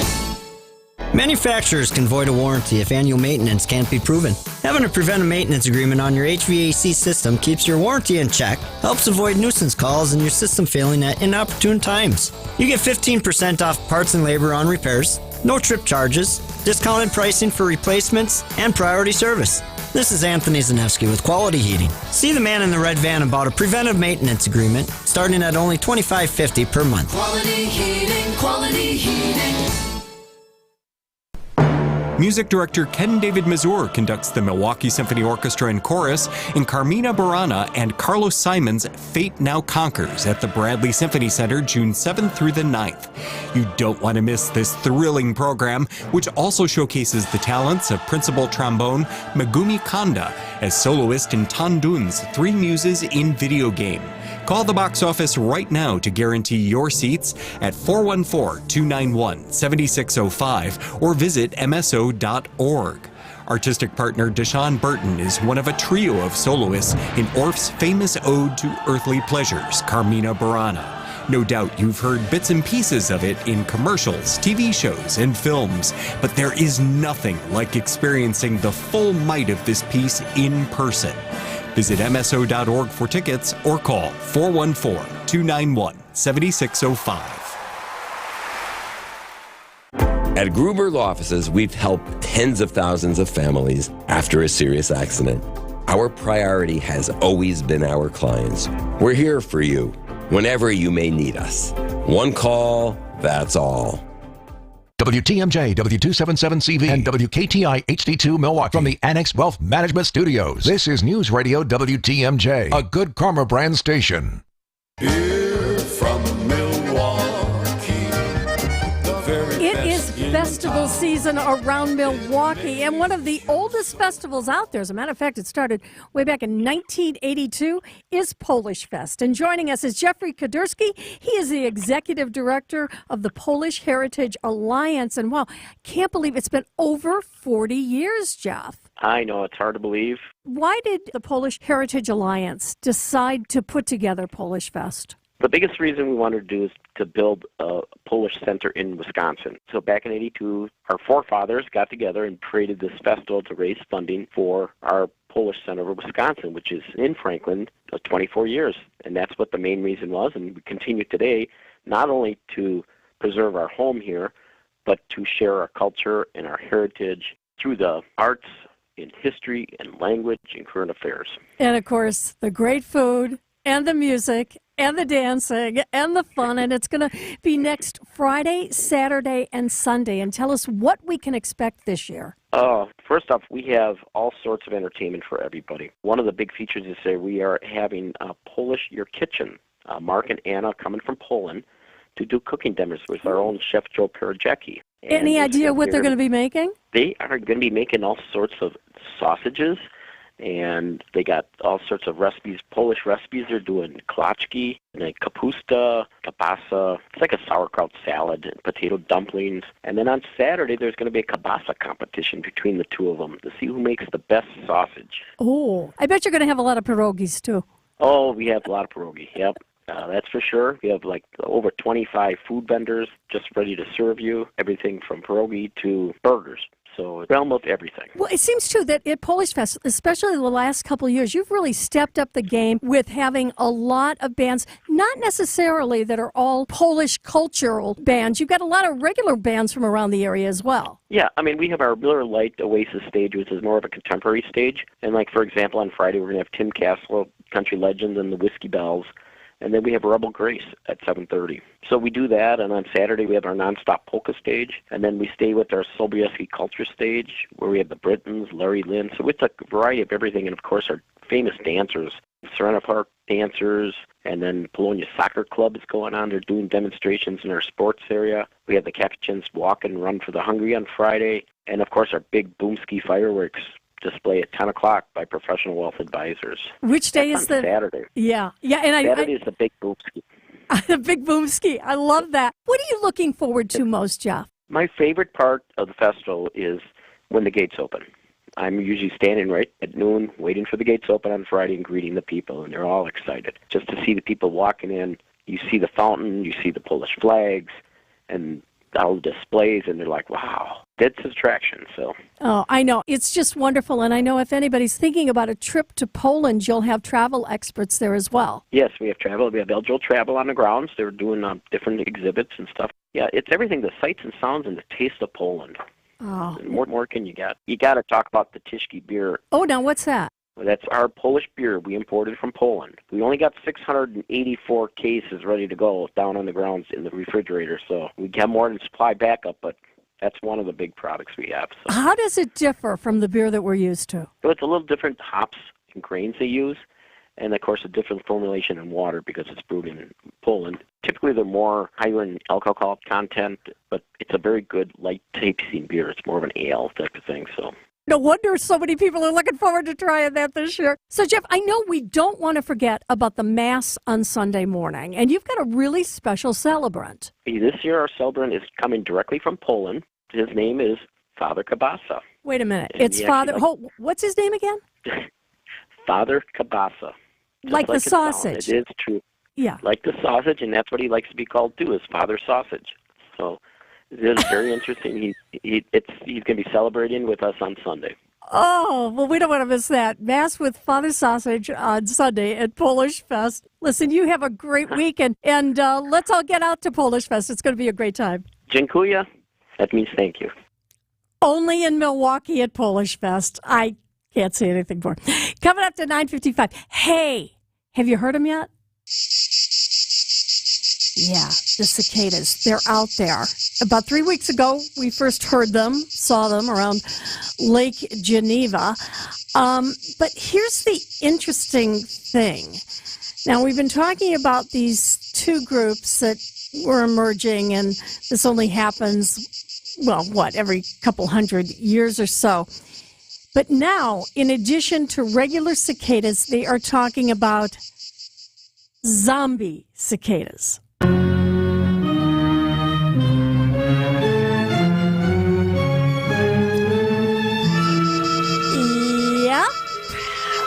Manufacturers can void a warranty if annual maintenance can't be proven. Having a preventive maintenance agreement on your HVAC system keeps your warranty in check, helps avoid nuisance calls and your system failing at inopportune times. You get 15% off parts and labor on repairs, no trip charges, discounted pricing for replacements, and priority service. This is Anthony Zanevsky with Quality Heating. See the man in the red van about a preventive maintenance agreement starting at only $25.50 per month.
Quality heating, quality heating.
Music director Ken David Mazur conducts the Milwaukee Symphony Orchestra and Chorus in Carmina Burana and Carlos Simon's Fate Now Conquers at the Bradley Symphony Center June 7th through the 9th. You don't want to miss this thrilling program, which also showcases the talents of principal trombone Megumi Kanda as soloist in Tandun's Three Muses in Video Game. Call the box office right now to guarantee your seats at 414-291-7605 or visit mso.org. Artistic partner Deshaun Burton is one of a trio of soloists in Orff's famous ode to earthly pleasures, Carmina Burana. No doubt you've heard bits and pieces of it in commercials, TV shows, and films, but there is nothing like experiencing the full might of this piece in person. Visit mso.org for tickets or call 414-291-7605.
At Gruber Law Offices, we've helped tens of thousands of families after a serious accident. Our priority has always been our clients. We're here for you whenever you may need us. One call, that's all.
WTMJ, W277CV, and WKTI HD2 Milwaukee. From the Annex Wealth Management Studios, this is News Radio WTMJ, a Good Karma brand station.
Here from Milwaukee, the
It is festival season around Milwaukee, and one of the oldest festivals out there, as a matter of fact, it started way back in 1982, is Polish Fest. And joining us is Jeffrey Kadursky. He is the executive director of the Polish Heritage Alliance. And wow, can't believe it's been over 40 years, Jeff.
I know, it's hard to believe.
Why did the Polish Heritage Alliance decide to put together Polish Fest?
The biggest reason we wanted to do is to build a Polish center in Wisconsin. So back in 82, our forefathers got together and created this festival to raise funding for our Polish Center of Wisconsin, which is in Franklin, 24 years. And that's what the main reason was. And we continue today not only to preserve our home here, but to share our culture and our heritage through the arts, in history and language and current affairs.
And, of course, the great food and the music and the dancing and the fun. And it's going to be next Friday, Saturday, and Sunday. And tell us what we can expect this year.
First off, we have all sorts of entertainment for everybody. One of the big features is that we are having Polish Your Kitchen. Mark and Anna coming from Poland to do cooking demos with our own chef Joe Perajecki.
Any idea what they're going to be making?
They are going to be making all sorts of sausages, and they got all sorts of recipes, Polish recipes. They're doing klaczki, and a kapusta, kielbasa. It's like a sauerkraut salad, and potato dumplings. And then on Saturday, there's going to be a kielbasa competition between the two of them to see who makes the best sausage.
Oh, I bet you're going to have a lot of pierogies, too.
Oh, we have a lot of pierogi, yep. That's for sure. We have like over 25 food vendors just ready to serve you, everything from pierogi to burgers. So it's realm of everything.
Well, it seems, too, that at Polish Fest, especially the last couple of years, you've really stepped up the game with having a lot of bands, not necessarily that are all Polish cultural bands. You've got a lot of regular bands from around the area as well.
Yeah, I mean, we have our Miller Lite Oasis stage, which is more of a contemporary stage. And like, for example, on Friday, we're going to have Tim Castle, Country Legends, and the Whiskey Bells. And then we have Rebel Grace at 7:30. So we do that, and on Saturday we have our nonstop polka stage, and then we stay with our Sobieski Culture stage, where we have the Britons, Larry Lynn. So it's a variety of everything, and of course our famous dancers, Serena Park dancers, and then Polonia Soccer Club is going on. They're doing demonstrations in our sports area. We have the Capuchins Walk and Run for the Hungry on Friday, and of course our big Boomski fireworks display at 10 o'clock by Professional Wealth Advisors.
Which day is the
Saturday?
Yeah, and
Saturday is the big Boomski.
The big Boomski. I love that. What are you looking forward to most, Jeff?
My favorite part of the festival is when the gates open. I'm usually standing right at noon, waiting for the gates open on Friday and greeting the people, and they're all excited. Just to see the people walking in, you see the fountain, you see the Polish flags, and all the displays, and they're like, wow, that's attraction. So.
Oh, I know. It's just wonderful, and I know if anybody's thinking about a trip to Poland, you'll have travel experts there as well.
Yes, we have travel. We have Eljo Travel on the grounds. They're doing different exhibits and stuff. Yeah, it's everything, the sights and sounds and the taste of Poland.
Oh.
And what more can you get? You got to talk about the Tyszki beer.
Oh, now what's that?
Well, that's our Polish beer we imported from Poland. We only got 684 cases ready to go down on the grounds in the refrigerator, so we have more than supply backup, but that's one of the big products we have. So.
How does it differ from the beer that we're used to?
So it's a little different hops and grains they use, and of course a different formulation in water because it's brewed in Poland. Typically they're more higher in alcohol content, but it's a very good light tasting beer. It's more of an ale type of thing, so.
No wonder so many people are looking forward to trying that this year. So, Jeff, I know we don't want to forget about the Mass on Sunday morning, and you've got a really special celebrant.
This year our celebrant is coming directly from Poland. His name is Father Kielbasa.
Wait a minute.
And
it's Father... what's his name again?
Father Kielbasa.
Like the sausage.
It is true.
Yeah.
Like the sausage, and that's what he likes to be called, too, is Father Sausage. So... it is very interesting. He's going to be celebrating with us on Sunday.
Oh, well, we don't want to miss that. Mass with Father Sausage on Sunday at Polish Fest. Listen, you have a great weekend, and let's all get out to Polish Fest. It's going to be a great time.
Dziękuję. That means thank you.
Only in Milwaukee at Polish Fest. I can't say anything more. Coming up to 9:55. Hey, have you heard them yet? Yeah, the cicadas. They're out there. About 3 weeks ago, we first heard them, saw them around Lake Geneva. But here's the interesting thing. Now, we've been talking about these two groups that were emerging, and this only happens, every couple hundred years or so. But now, in addition to regular cicadas, they are talking about zombie cicadas. Yep.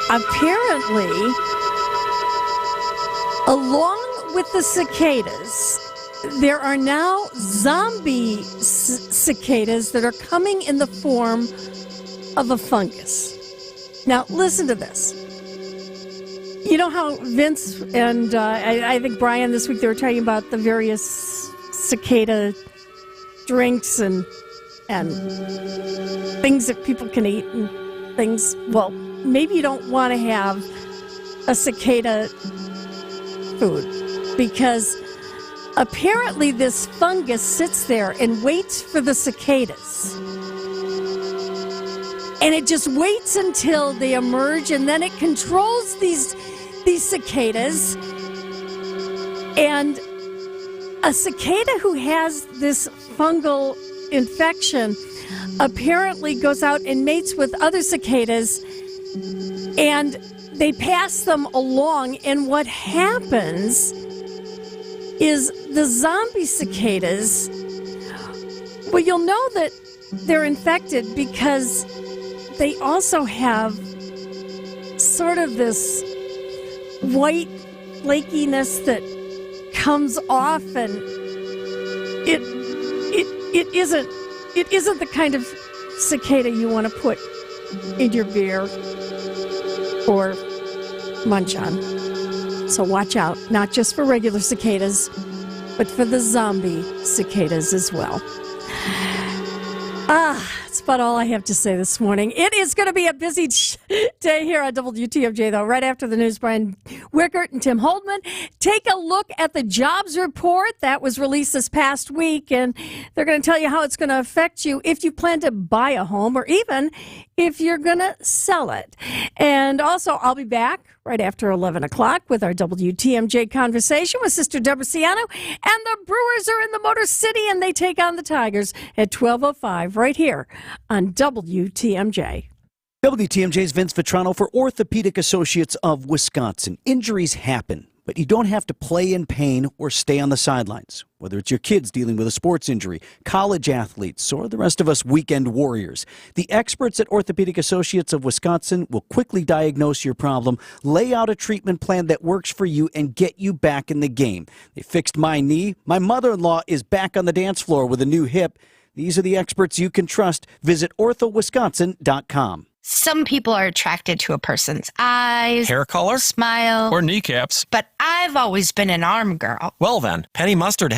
Apparently, along with the cicadas, there are now zombie cicadas that are coming in the form of a fungus. Now, listen to this. You know how Vince and I think Brian this week, they were talking about the various cicada drinks and things that people can eat and things. Well, maybe you don't want to have a cicada food because apparently this fungus sits there and waits for the cicadas. And it just waits until they emerge, and then it controls these cicadas. And a cicada who has this fungal infection apparently goes out and mates with other cicadas, and they pass them along. And what happens is the zombie cicadas, well, you'll know that they're infected because they also have sort of this white flakiness that comes off, and it isn't the kind of cicada you want to put in your beer or munch on. So watch out, not just for regular cicadas, but for the zombie cicadas as well. That's about all I have to say this morning. It is going to be a busy day here on WTMJ, though. Right after the news, Brian Wickert and Tim Holdman take a look at the jobs report that was released this past week, and they're going to tell you how it's going to affect you if you plan to buy a home or even if you're going to sell it. And also, I'll be back right after 11 o'clock with our WTMJ conversation with Sister Deborah Ciano. And the Brewers are in the Motor City, and they take on the Tigers at 12:05 right here on WTMJ.
WTMJ's Vince Vitrano for Orthopedic Associates of Wisconsin. Injuries happen, but you don't have to play in pain or stay on the sidelines. Whether it's your kids dealing with a sports injury, college athletes, or the rest of us weekend warriors, the experts at Orthopedic Associates of Wisconsin will quickly diagnose your problem, lay out a treatment plan that works for you, and get you back in the game. They fixed my knee. My mother-in-law is back on the dance floor with a new hip. These are the experts you can trust. Visit orthowisconsin.com.
Some people are attracted to a person's eyes,
hair color,
smile,
or kneecaps.
But I've always been an arm girl.
Well then, Penny Mustard has